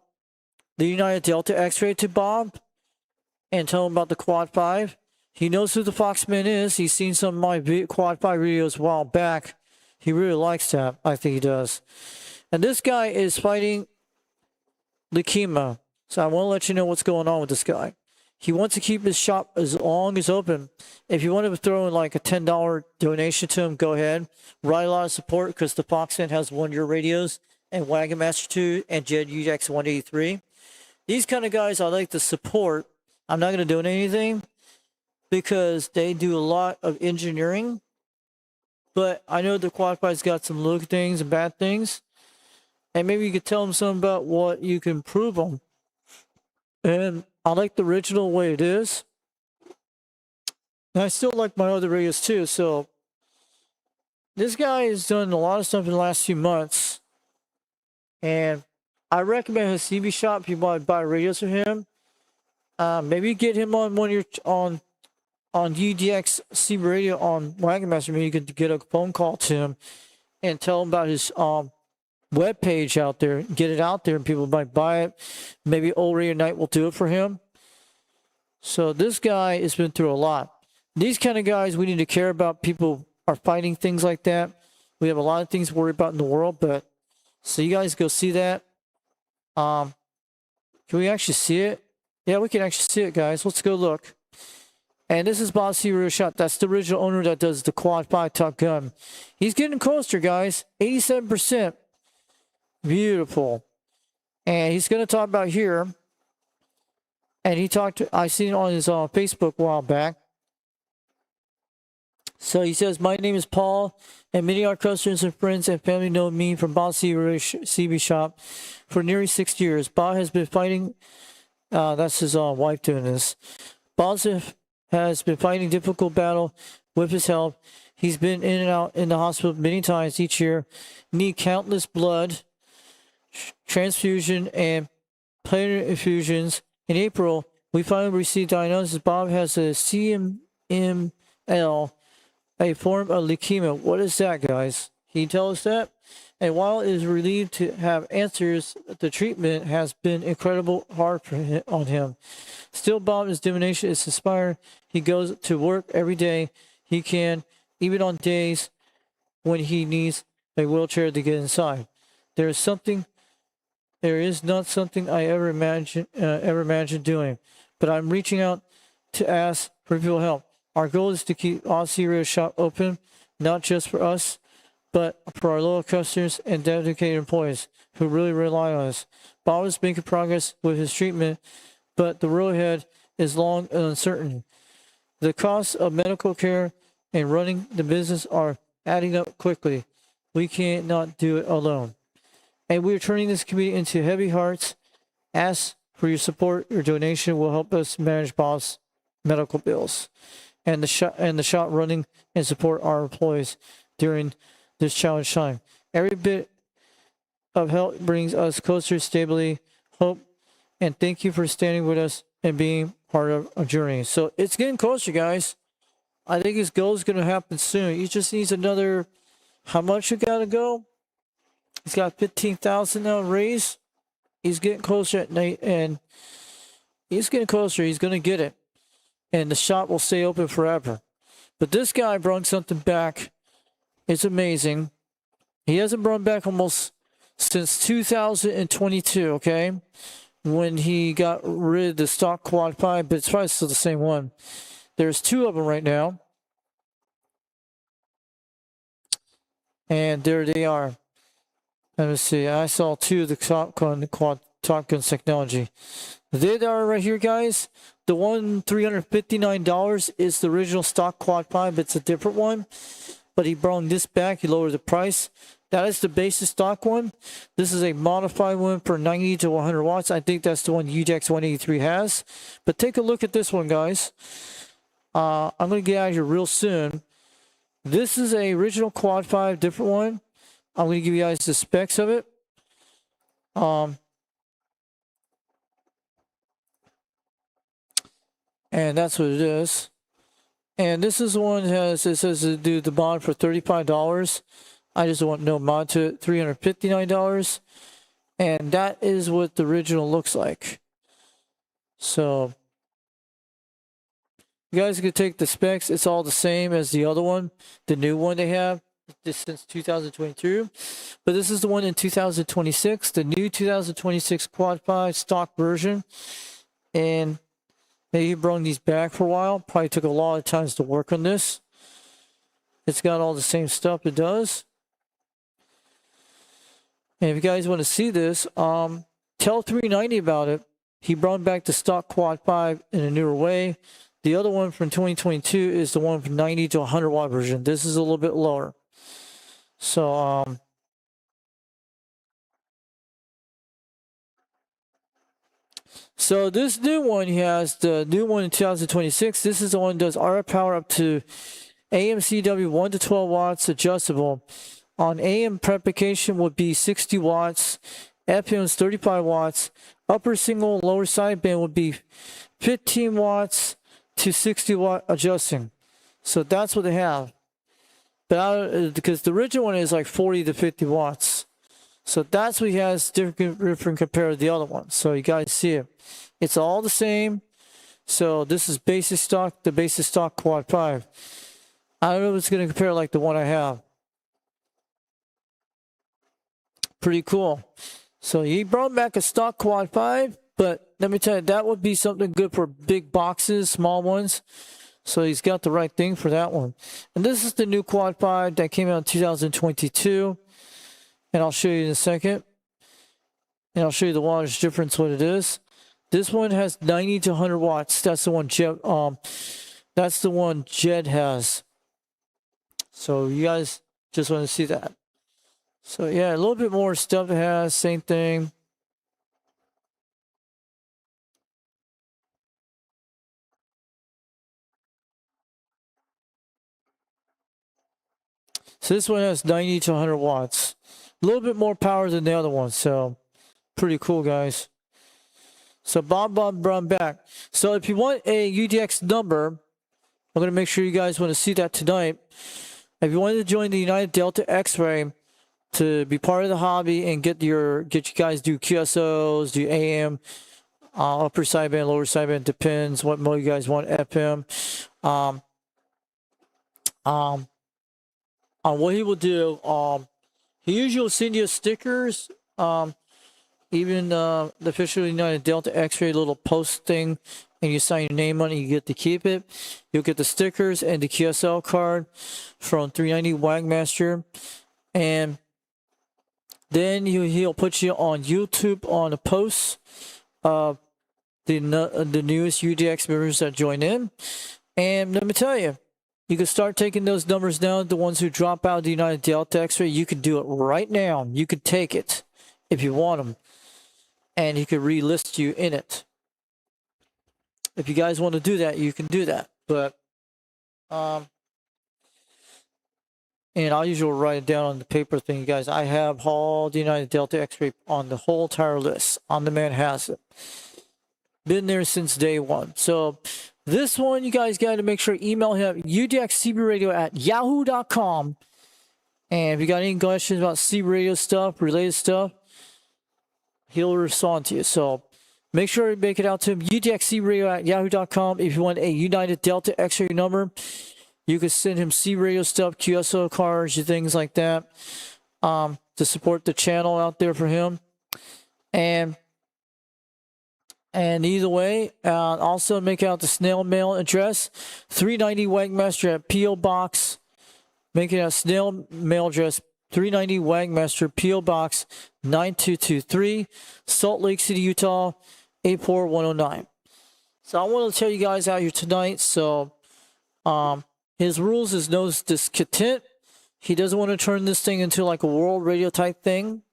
the United Delta X-ray to Bob. And tell him about the Quad 5. He knows who the Foxman is. He's seen some of my Quad 5 videos a while back. He really likes that. I think he does. And this guy is fighting leukemia. So I want to let you know what's going on with this guy. He wants to keep his shop as long as open. If you want to throw in like a $10 donation to him, go ahead. Write a lot of support because the Foxman has 1-year radios and Wagon Master 2 and Jed UDX183. These kind of guys I like to support. I'm not going to donate anything because they do a lot of engineering. But I know the Quad 5's got some good things and bad things. And maybe you could tell them something about what you can improve on. And I like the original way it is. And I still like my other radios too. So this guy has done a lot of stuff in the last few months. And I recommend his CB shop if you want to buy radios from him. Maybe get him on one of your on UDX362 radio on Wagon Master. Maybe you could get a phone call to him and tell him about his web page out there. Get it out there, and people might buy it. Maybe Old Radio Night will do it for him. So this guy has been through a lot. These kind of guys we need to care about. People are fighting things like that. We have a lot of things to worry about in the world, but so you guys go see that. Can we actually see it? Yeah, we can actually see it, guys. Let's go look. And this is Bob C. Real Shot. That's the original owner that does the Quad 5 Top Gun. He's getting closer, guys. 87%. Beautiful. And he's going to talk about here. And he talked, I seen it on his Facebook a while back. So he says, my name is Paul, and many of our customers and friends and family know me from Bob C. CB Shop for nearly 6 years. Bob has been fighting, that's his wife doing this. Bob has been fighting a difficult battle with his health. He's been in and out in the hospital many times each year, need countless blood, transfusion, and platelet infusions. In April, we finally received diagnosis. Bob has a CMML, a form of leukemia. What is that, guys? Can you tell us that? And while it is relieved to have answers, the treatment has been incredible hard on him. Still, Bob's determination is inspiring. He goes to work every day he can, even on days when he needs a wheelchair to get inside. There is not something I ever imagined doing, but I'm reaching out to ask for people's help. Our goal is to keep Aussie Radio Shop open, not just for us, but for our loyal customers and dedicated employees who really rely on us. Bob is making progress with his treatment, but the road ahead is long and uncertain. The costs of medical care and running the business are adding up quickly. We cannot do it alone. And we are turning this community into heavy hearts. Ask for your support. Your donation will help us manage Bob's medical bills and the shop running and support our employees during this challenge time. Every bit of help brings us closer to stability, hope, and thank you for standing with us and being part of our journey. So it's getting closer, guys. I think his goal is going to happen soon. He just needs another, how much you got to go? He's got 15,000 now raised. He's getting closer at night, and he's getting closer. He's going to get it. And the shop will stay open forever. But this guy brought something back. It's amazing. He hasn't brought back almost since 2022, okay? When he got rid of the stock Quad 5, but it's probably still the same one. There's two of them right now. And there they are. Let me see. I saw two of the Top Gun technology. There they are right here, guys. The one $359 is the original stock Quad 5, but it's a different one. But he brought this back. He lowered the price. That is the basic stock one. This is a modified one for 90 to 100 watts. I think that's the one UDX183 has. But take a look at this one, guys. I'm going to get out of here real soon. This is a original Quad 5, different one. I'm going to give you guys the specs of it. And that's what it is. And this is the one that has, it says to do the mod for $35. I just want no mod to it, $359. And that is what the original looks like. So you guys can take the specs. It's all the same as the other one, the new one they have. This since 2022, but this is the one in 2026, the new 2026 Quad 5 stock version. And they brought these back for a while. Probably took a lot of times to work on this. It's got all the same stuff it does. And if you guys want to see this, tell 390 about it. He brought back the stock Quad 5 in a newer way. The other one from 2022 is the one from 90 to 100 watt version. This is a little bit lower. So, so this new one, he has the new one in 2026. This is the one that does RF power up to AMCW 1 to 12 watts adjustable. On AM propagation would be 60 watts. FM is 35 watts. Upper single, lower sideband would be 15 watts to 60 watt adjusting. So that's what they have. But because the original one is like 40 to 50 watts. So that's what he has different compared to the other one. So you guys see it. It's all the same. So this is basic stock, the basic stock Quad 5. I don't know if it's going to compare like the one I have. Pretty cool. So he brought back a stock Quad 5, but let me tell you, that would be something good for big boxes, small ones. So he's got the right thing for that one. And this is the new Quad 5 that came out in 2022. And I'll show you in a second. And I'll show you the wattage difference, what it is. This one has 90 to 100 watts. That's the one Jed has. So you guys just want to see that. So yeah, a little bit more stuff it has, same thing. So this one has 90 to 100 watts. A little bit more power than the other one, so pretty cool, guys. So Bob brought back. So if you want a UDX number, I'm going to make sure you guys want to see that tonight. If you wanted to join the United Delta X-Ray to be part of the hobby and get you guys do QSOs, do AM, upper sideband, lower sideband, depends what mode you guys want, FM. What he will do, he usually will send you stickers, even the official United Delta X-Ray little post thing, and you sign your name on it, you get to keep it. You'll get the stickers and the QSL card from 390 Wagmaster, and then he'll put you on YouTube on a post of the newest UDX members that join in. And let me tell you, you can start taking those numbers down. The ones who drop out of the United Delta X-Ray, you can do it right now. You could take it if you want them, and he could relist you in it. If you guys want to do that, you can do that. But and I'll usually write it down on the paper thing, you guys. I have all the United Delta X-Ray on the whole entire list. On the man has it. Been there since day one. So this one, you guys got to make sure email him udxcbradio@yahoo.com. And if you got any questions about CB radio stuff, related stuff, he'll respond to you. So make sure you make it out to him, udxcbradio@yahoo.com. If you want a United Delta X-Ray number, you can send him C radio stuff, QSO cards, things like that, to support the channel out there for him. And either way, also make out the snail mail address, 390 Wagmaster at P.O. Box. Make it a snail mail address, 390 Wagmaster, P.O. Box 9223, Salt Lake City, Utah, 84109. So I want to tell you guys out here tonight, so his rules is no discontent. He doesn't want to turn this thing into like a world radio type thing.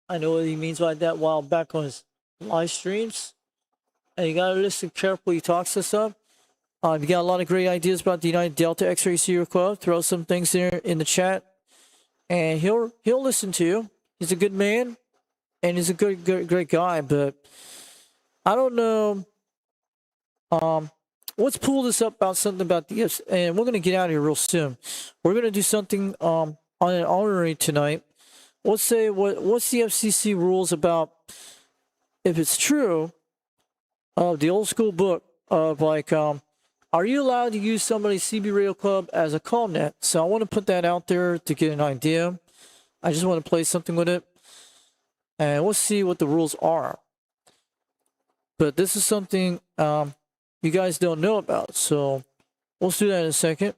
I know what he means by that a while back on his live streams. And you gotta listen carefully. He talks this up. You got a lot of great ideas about the United Delta X-Ray Serial Club. Throw some things there in the chat, and he'll listen to you. He's a good man, and he's a great guy. But I don't know. Let's pull this up about something about the gifts, and we're gonna get out of here real soon. We're gonna do something on an honorary tonight. Let's say what's the FCC rules about, if it's true, of the old school book of like, are you allowed to use somebody's CB Radio Club as a call net? So I want to put that out there to get an idea. I just want to play something with it, and we'll see what the rules are. But this is something you guys don't know about, so we'll do that in a second.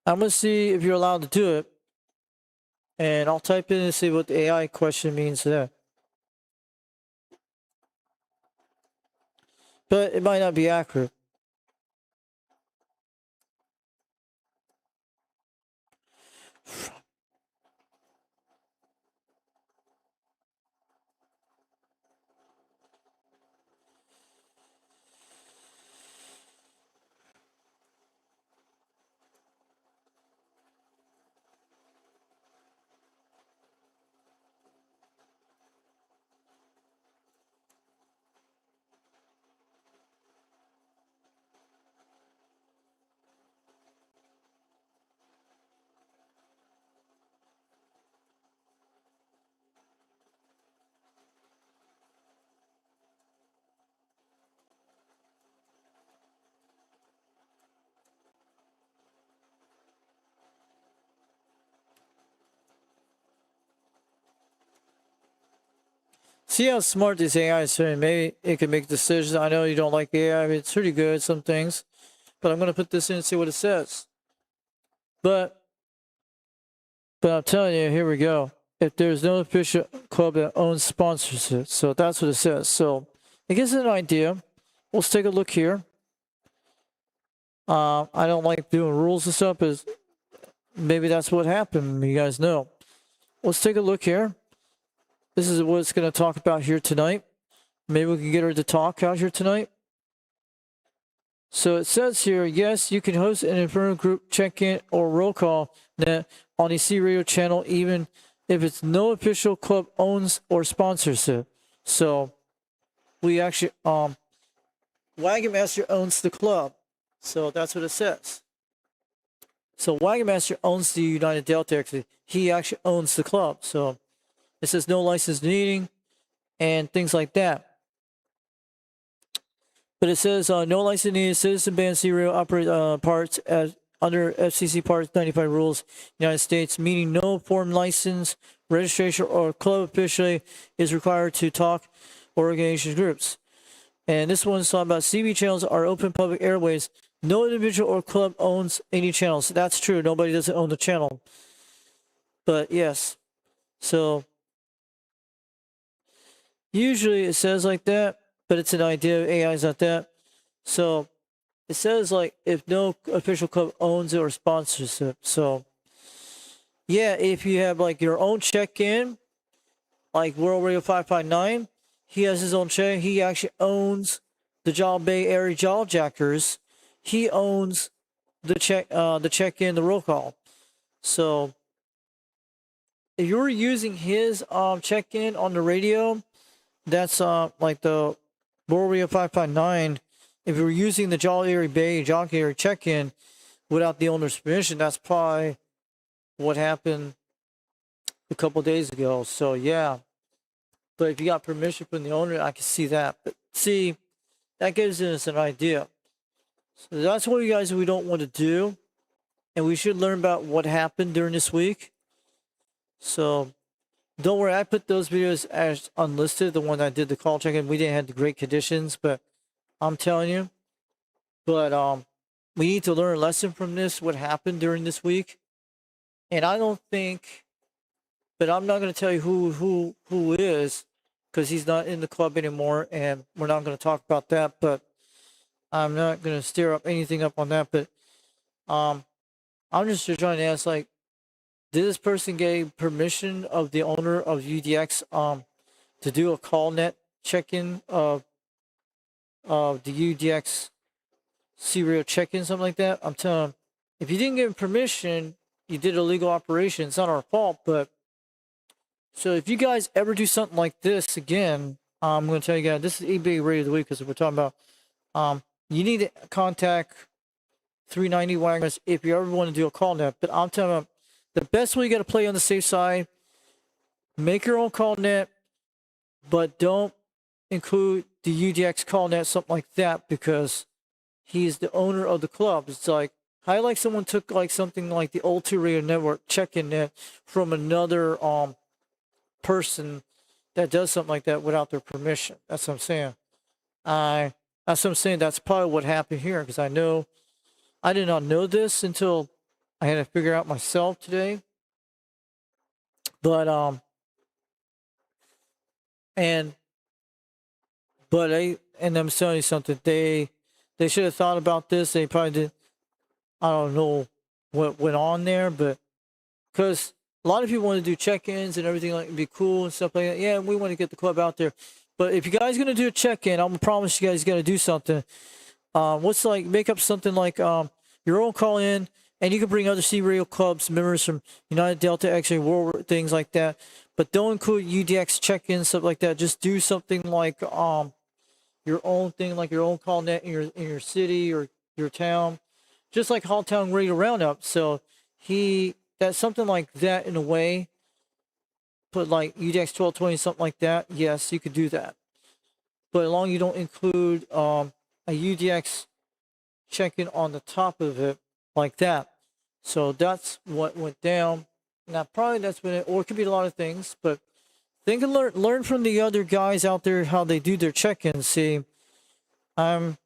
I'm going to see if you're allowed to do it, and I'll type in and see what the AI question means there. But it might not be accurate. See how smart this AI is. Maybe it can make decisions. I know you don't like AI, but it's pretty good at some things. But I'm going to put this in and see what it says. But I'm telling you, here we go. If there's no official club that owns sponsorship, so that's what it says. So it gives an idea. Let's take a look here. I don't like doing rules and stuff, but maybe that's what happened. You guys know. Let's take a look here. This is what it's going to talk about here tonight. Maybe we can get her to talk out here tonight. So it says here, yes, you can host an internal group check-in or roll call on a C radio channel, even if it's no official club owns or sponsors it. So we actually, Wagon Master owns the club. So that's what it says. So Wagon Master owns the United Delta. Actually, he actually owns the club. So it says no license needing and things like that. But it says no license needed. Citizen band serial operate parts as under FCC Part 95 rules, United States, meaning no form license, registration, or club officially is required to talk or organization groups. And this one's talking about CB channels are open public airways. No individual or club owns any channels. That's true. Nobody doesn't own the channel. But yes. So usually it says like that, but it's an idea. AI is not that. So it says like if no official club owns it or sponsors it. So yeah, if you have like your own check-in, like World Radio 559, he has his own check. He actually owns the Jolly Bay Area Jawjackers. He owns the check-in, the roll call. So if you're using his check-in on the radio, that's like the World Radio 559. If you're using the Jolly Bay Jawjacker check-in without the owner's permission, that's probably what happened a couple days ago. So yeah. But if you got permission from the owner, I can see that. But see, that gives us an idea. So that's what you guys we don't want to do. And we should learn about what happened during this week. So don't worry, I put those videos as unlisted. The one I did the call check-in, we didn't have the great conditions, but I'm telling you. But we need to learn a lesson from this, what happened during this week. And I don't think, but I'm not going to tell you who is, because he's not in the club anymore, and we're not going to talk about that. But I'm not going to stir up anything up on that. But I'm just trying to ask, like, did this person get permission of the owner of UDX to do a call net check-in of the UDX serial check-in, something like that? I'm telling him, if you didn't give him permission, you did a legal operation. It's not our fault, but so if you guys ever do something like this again, I'm going to tell you guys, this is eBay Radio of the Week, because we're talking about, you need to contact 390 Wagoners if you ever want to do a call net. But I'm telling you, the best way you got to play on the safe side, make your own call net, but don't include the UDX call net, something like that, because he's the owner of the club. It's like, how like someone took like something like the old 2 Radio Network check-in net from another person that does something like that without their permission. That's what I'm saying. That's what I'm saying. That's probably what happened here, because I did not know this until I had to figure out myself today. But I'm telling you something. They should have thought about this. They probably did. I don't know what went on there, but because a lot of people want to do check-ins and everything, like, be cool and stuff like that. Yeah, we want to get the club out there. But if you guys are going to do a check-in, I'm going to promise you guys got to do something. What's like, make up something like your own call-in, and you can bring other C Radio clubs, members from United Delta, actually World, things like that. But don't include UDX check-in, stuff like that. Just do something like your own thing, like your own call net in your city or your town. Just like Hall Town Radio Roundup. So that's something like that in a way. Put like UDX 1220, something like that. Yes, you could do that. But as long as you don't include a UDX check-in on the top of it like that. So that's what went down. Now, probably that's been it, or it could be a lot of things, but think and learn from the other guys out there how they do their check-ins. See, but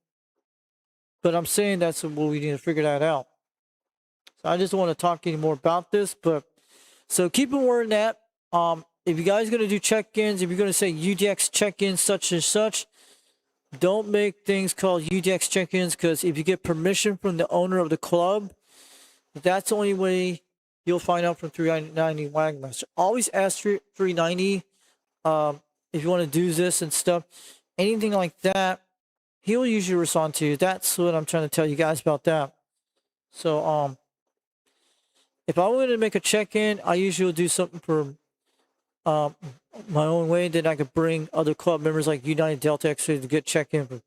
I'm saying that's what we need to figure that out. So I just don't want to talk any more about this, but so keep in mind that if you guys are gonna do check-ins, if you're gonna say UDX check-in such and such, don't make things called UDX check-ins, because if you get permission from the owner of the club, that's the only way you'll find out from 390 Wagmaster. Always ask 390 if you want to do this and stuff. Anything like that, he'll usually respond to you. That's what I'm trying to tell you guys about that. So if I wanted to make a check-in, I usually do something for my own way. Then I could bring other club members like United Delta X-Ray to get check-in for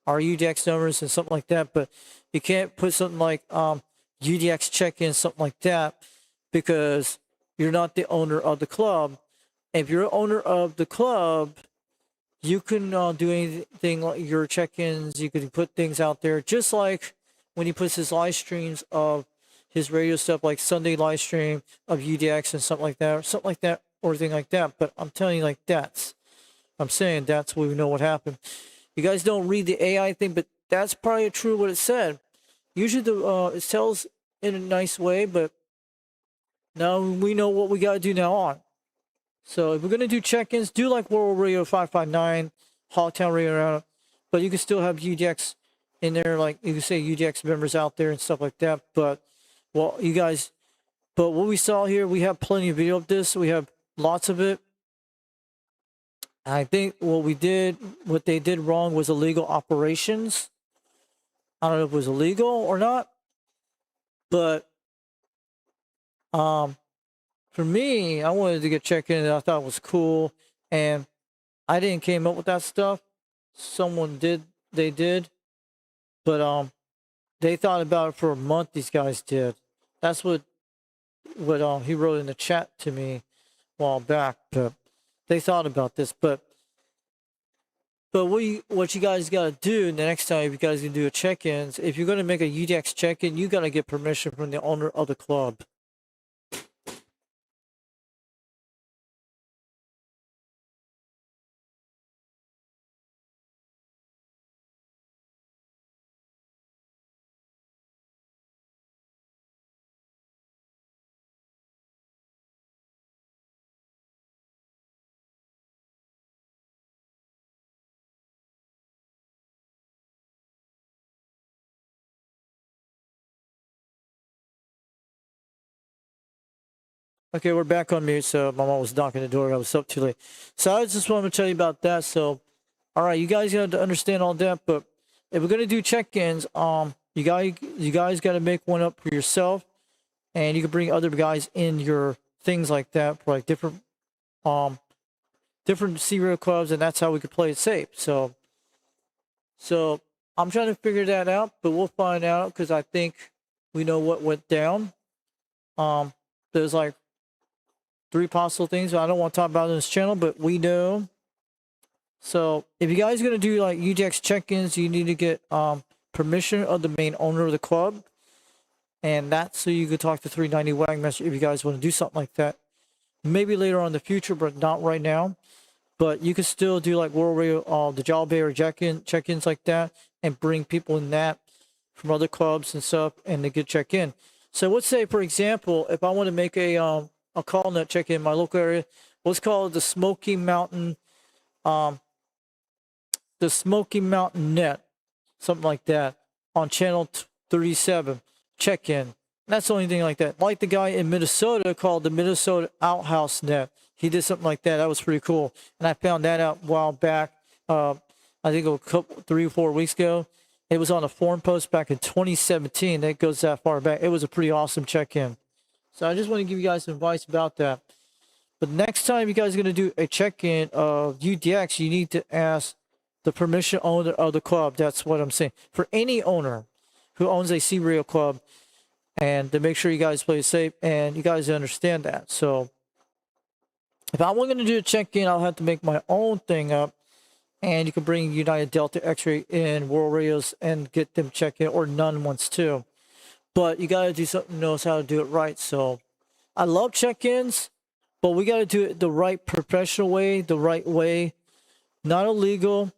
our UDX numbers and something like that. But you can't put something like UDX check-in, something like that, because you're not the owner of the club. If you're owner of the club, you can do anything like your check-ins. You can put things out there, just like when he puts his live streams of his radio stuff, like Sunday live stream of UDX and something like that, or anything like that. But I'm telling you, like, I'm saying that's what we know what happened. You guys don't read the AI thing, but that's probably true what it said. Usually it tells in a nice way, but now we know what we got to do now on. So if we're going to do check-ins, do like World Radio 559, Hogtown Radio, but you can still have UDX in there, like you can say UDX members out there and stuff like that. But what we saw here, we have plenty of video of this. We have lots of it. I think what they did wrong was illegal operations. I don't know if it was illegal or not, but for me, I wanted to get checked in, and I thought it was cool, and I didn't came up with that stuff. Someone did, they did, but they thought about it for a month. These guys did. That's what he wrote in the chat to me a while back. But they thought about this, but what you guys got to do the next time, if you guys can do a check-ins, if you're going to make a UDX check-in, you got to get permission from the owner of the club. Okay, we're back on mute. So my mom was knocking the door. I was up too late. So I just wanted to tell you about that. So, all right, you guys got to understand all that. But if we're gonna do check-ins, you guys got to make one up for yourself, and you can bring other guys in your things like that for like different serial clubs, and that's how we could play it safe. So I'm trying to figure that out, but we'll find out because I think we know what went down. There's like 3 possible things I don't want to talk about in this channel, but we know. So if you guys are going to do like UDX check-ins, you need to get permission of the main owner of the club. And that's so you can talk to 390 Wagmaster if you guys want to do something like that. Maybe later on in the future, but not right now. But you can still do like World Radio, the Jolly Bear check-ins like that, and bring people in that from other clubs and stuff, and they get check-in. So let's say, for example, if I want to make a call net check-in in my local area, let's call it the Smoky Mountain Net, something like that, on channel 37, check-in. That's the only thing like that. Like the guy in Minnesota called the Minnesota Outhouse Net. He did something like that. That was pretty cool. And I found that out a while back. I think a couple, 3 or 4 weeks ago. It was on a forum post back in 2017. That goes that far back. It was a pretty awesome check-in. So I just want to give you guys some advice about that. But next time you guys are going to do a check-in of UDX, you need to ask the permission owner of the club. That's what I'm saying. For any owner who owns a C-Radio club, and to make sure you guys play safe, and you guys understand that. So if I was going to do a check-in, I'll have to make my own thing up. And you can bring United Delta X-Ray in World Radios and get them check in, or none once too. But you got to do something that knows how to do it right. So I love check-ins, but we got to do it the right professional way, the right way, not illegal,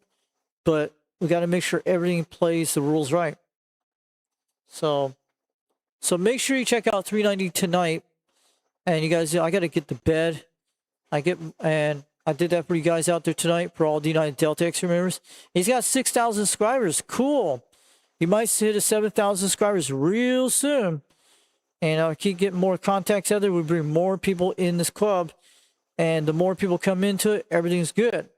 but we got to make sure everything plays the rules right. So make sure you check out 390 tonight. And you guys, I got to get to bed. I did that for you guys out there tonight for all the United Delta X members. He's got 6,000 subscribers. Cool. He might hit a 7,000 subscribers real soon. And I'll keep getting more contacts out there. We bring more people in this club. And the more people come into it, everything's good.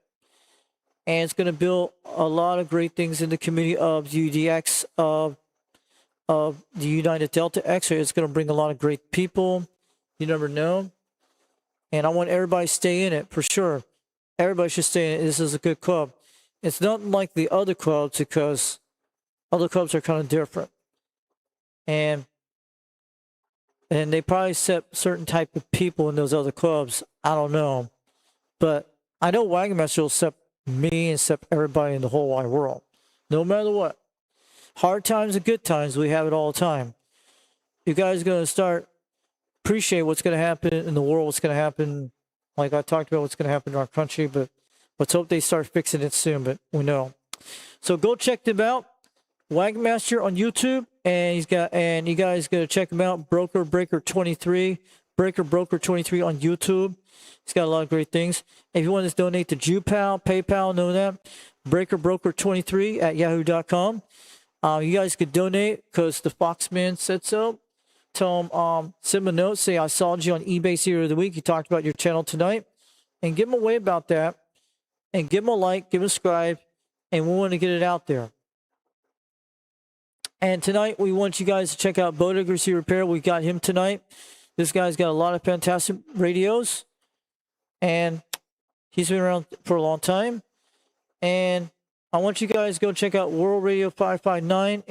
And it's going to build a lot of great things in the community of UDX, of the United Delta X. It's going to bring a lot of great people. You never know. And I want everybody to stay in it for sure. Everybody should stay in it. This is a good club. It's not like the other clubs because other clubs are kind of different. And they probably accept certain type of people in those other clubs. I don't know. But I know Wagon Master will accept me and accept everybody in the whole wide world. No matter what. Hard times and good times, we have it all the time. You guys are going to start appreciate what's going to happen in the world, what's going to happen, like I talked about what's going to happen in our country, but let's hope they start fixing it soon, but we know. So go check them out. Wagon Master on YouTube, and you guys got to check him out. Breaker 23 on YouTube. He's got a lot of great things. If you want to donate to JewPal, PayPal, know that. Broker 23 at yahoo.com. You guys could donate because the Foxman said so. Tell him, send him a note, say I saw you on eBay Hero of the Week. You talked about your channel tonight. And give him a way about that. And give him a like, give him a subscribe. And we want to get it out there. And tonight, we want you guys to check out Bodegra's Repair. We got him tonight. This guy's got a lot of fantastic radios. And he's been around for a long time. And I want you guys to go check out World Radio 559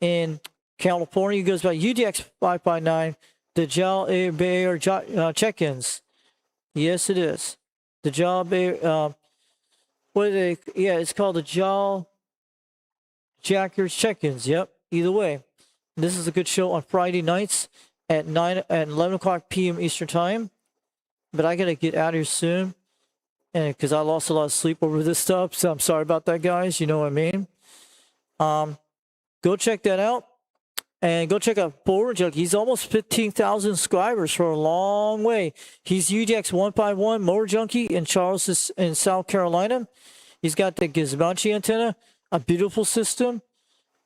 in California. He goes by UDX559. The Jal Bay Area check-ins. Yes, it is. The Jal Bay. What are they? Yeah, it's called the Jal Jackers check-ins. Yep. Either way, this is a good show on Friday nights at 11 o'clock p.m. Eastern time. But I gotta get out of here soon, and because I lost a lot of sleep over this stuff, so I'm sorry about that, guys. You know what I mean. Go check that out. And go check out Motor Junkie. He's almost 15,000 subscribers for a long way. He's UDX151 Motor Junkie in Charleston, in South Carolina. He's got the Gizmodo antenna, a beautiful system.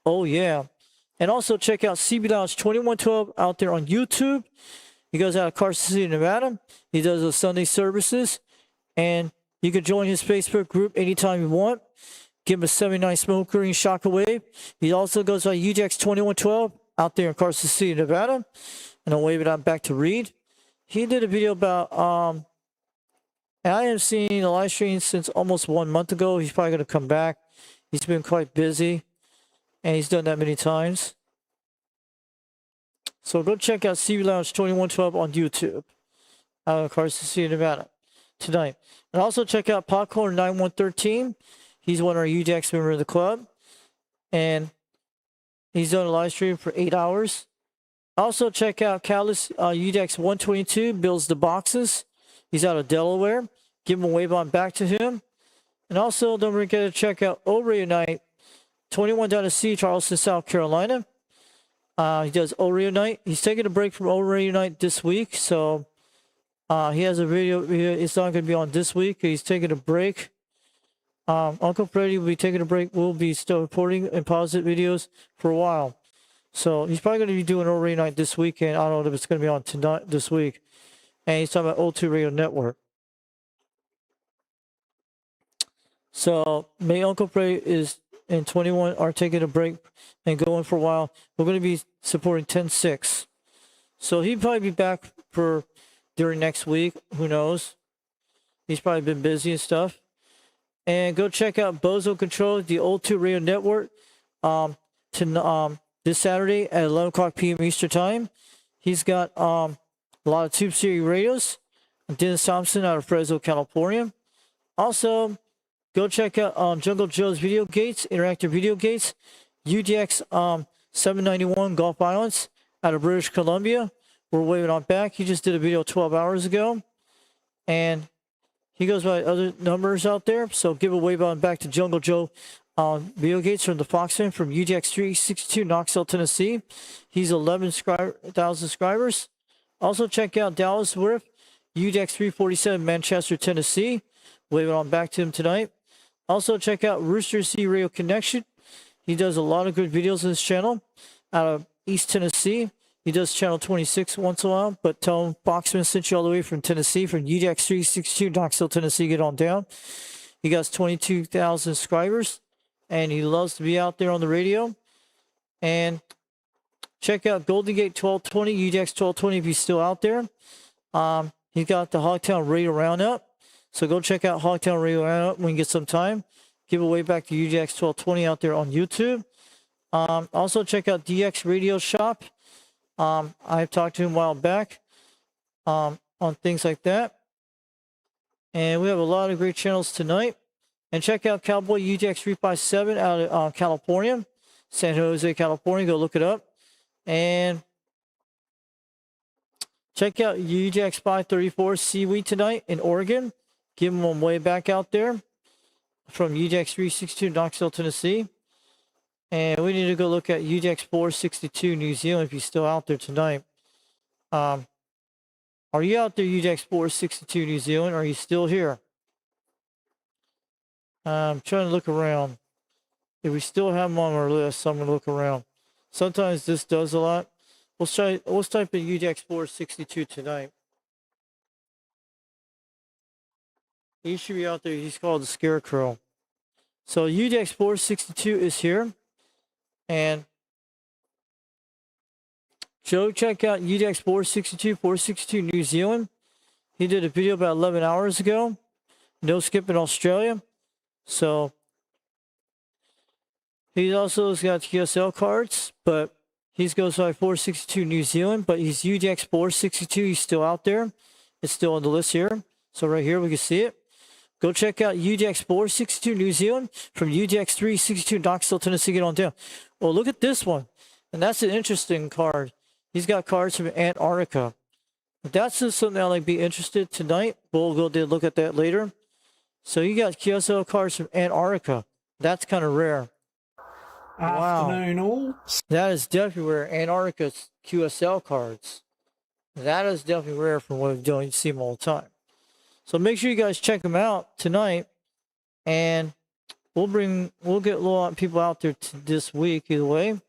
Oh, yeah. And also check out CB Lounge 2112 out there on YouTube. He goes out of Carson City, Nevada. He does those Sunday services. And you can join his Facebook group anytime you want. Give him a 79 smoke green shockwave. He also goes by UDX2112 out there in Carson City, Nevada. And I'll wave it out back to Reed. He did a video about, and I haven't seen a live stream since almost 1 month ago. He's probably going to come back. He's been quite busy. And he's done that many times. So go check out CB Lounge 2112 on YouTube. Out of Carson City, Nevada. Tonight. And also check out Popcorn 9113. He's one of our UDX members of the club. And he's done a live stream for 8 hours. Also check out Callus UDX 122, builds the boxes. He's out of Delaware. Give him a wave on back to him. And also don't forget to check out O-Radio Night 21.C, Charleston, South Carolina. He does O-Radio Night. He's taking a break from O-Radio Night this week. So he has a video. It's not going to be on this week. He's taking a break. Uncle Freddy will be taking a break. We'll be still reporting and positive videos for a while. So he's probably going to be doing O-Radio Night this weekend. I don't know if it's going to be on tonight, this week. And he's talking about O2 Radio Network. So May Uncle Freddy is and 21 are taking a break and going for a while. We're going to be supporting 10-6. So he'll probably be back for during next week. Who knows? He's probably been busy and stuff. And go check out Bozo Control, the O2 Radio Network, this Saturday at 11 o'clock p.m. Eastern Time. He's got a lot of Tube Series radios. Dennis Thompson out of Fresno, California. Also, go check out Jungle Joe's Video Gates, Interactive Video Gates, UDX 791 Gulf Islands out of British Columbia. we're waving on back. He just did a video 12 hours ago, and he goes by other numbers out there. So give a wave on back to Jungle Joe Video Gates from the Foxman from UDX362, Knoxville, Tennessee. He's 11,000 subscribers. Also check out Dallas Worth, UDX347, Manchester, Tennessee. Wave on back to him tonight. Also check out Rooster C Radio Connection. He does a lot of good videos on this channel out of East Tennessee. He does channel 26 once in a while, but tell him Foxman sent you all the way from Tennessee, from UDX362, Knoxville, Tennessee. Get on down. He got 22,000 subscribers, and he loves to be out there on the radio. And check out Golden Gate 1220, UDX 1220 if he's still out there. He got the Hogtown Radio Roundup. So go check out Hogtown Radio Roundup when you get some time. Give away back to UDX 1220 out there on YouTube. Also check out DX Radio Shop. I've talked to him a while back on things like that. And we have a lot of great channels tonight. And check out Cowboy UDX357 out of California, San Jose, California. Go look it up. And check out UDX534 Seaweed tonight in Oregon. Give him one way back out there from UDX362 Knoxville, Tennessee. And we need to go look at UDX462 New Zealand if he's still out there tonight. Are you out there, UDX462 New Zealand? Are you still here? I'm trying to look around. If we still have him on our list, I'm going to look around. Sometimes this does a lot. Let's type in UDX462 tonight. He should be out there. He's called the Scarecrow. So UDX462 is here. And Joe, check out UDX462, 462 New Zealand. He did a video about 11 hours ago. No skip in Australia. So he also has got QSL cards, but he goes by 462 New Zealand, but he's UDX462. He's still out there. It's still on the list here. So right here, we can see it. Go check out UDX462 New Zealand from UDX362 Knoxville, Tennessee. Get on down. Well, look at this one. And that's an interesting card. He's got cards from Antarctica. If that's just something I'd be interested tonight, we'll go look at that later. So you got QSL cards from Antarctica. That's kind of rare. Afternoon, all. That is definitely rare. Antarctica's QSL cards. That is definitely rare from what we've done. You see them all the time. So make sure you guys check them out tonight, and we'll get a lot of people out there this week either way.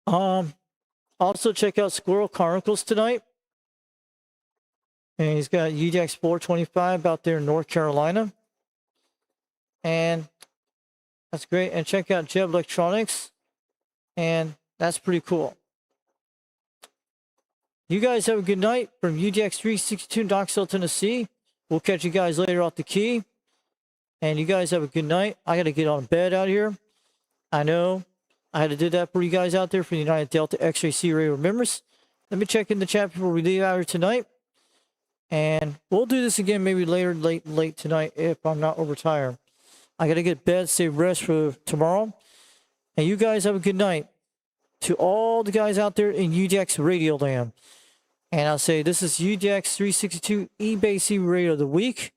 Also check out Squirrel Chronicles tonight, and he's got UDX 425 out there in North Carolina, and that's great. And check out Jeb Electronics, and that's pretty cool. You guys have a good night from UDX362 Knoxville, Tennessee. We'll catch you guys later off the key. And you guys have a good night. I got to get on bed out here. I know. I had to do that for you guys out there for the United Delta X-Ray C Radio members. Let me check in the chat before we leave out here tonight. And we'll do this again maybe later, late tonight if I'm not overtired. I got to get bed, save rest for tomorrow. And you guys have a good night. To all the guys out there in UDX Radio Land. And I'll say this is UDX362 eBay C Radio of the week.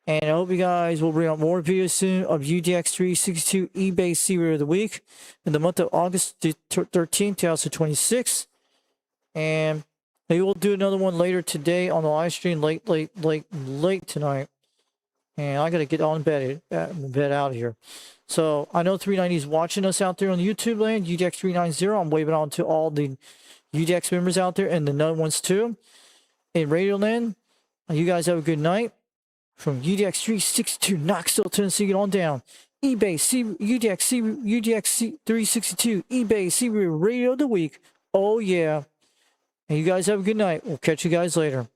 And I hope you guys will bring out more videos soon of UDX362 eBay C Radio of the week in the month of August 13th, 2026. And maybe we'll do another one later today on the live stream late tonight. And I got to get on bed out of here. So I know 390 is watching us out there on the YouTube land, UDX390. I'm waving on to all the UDX members out there and the known ones too. In Radio Land, you guys have a good night. From UDX362 Knoxville, Tennessee, get on down. UDX362 eBay C Radio of the week. Oh yeah. And you guys have a good night. We'll catch you guys later.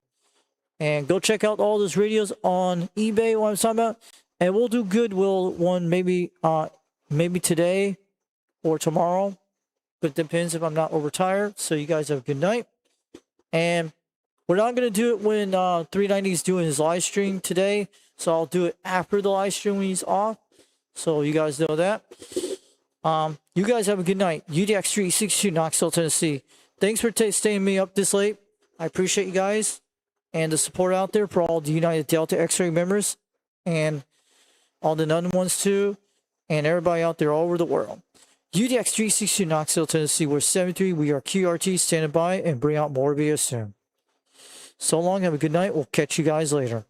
And go check out all those radios on eBay, what I'm talking about. And we'll do Goodwill one maybe today or tomorrow. But it depends if I'm not overtired. So you guys have a good night. And we're not going to do it when 390 is doing his live stream today. So I'll do it after the live stream when he's off. So you guys know that. You guys have a good night. UDX362 Knoxville, Tennessee. thanks for staying me up this late. I appreciate you guys and the support out there for all the United Delta X-Ray members and all the nun ones too, and everybody out there all over the world. UDX362 Knoxville, Tennessee. We're 73. We are QRT standing by and bring out more videos soon. So long. Have a good night. We'll catch you guys later.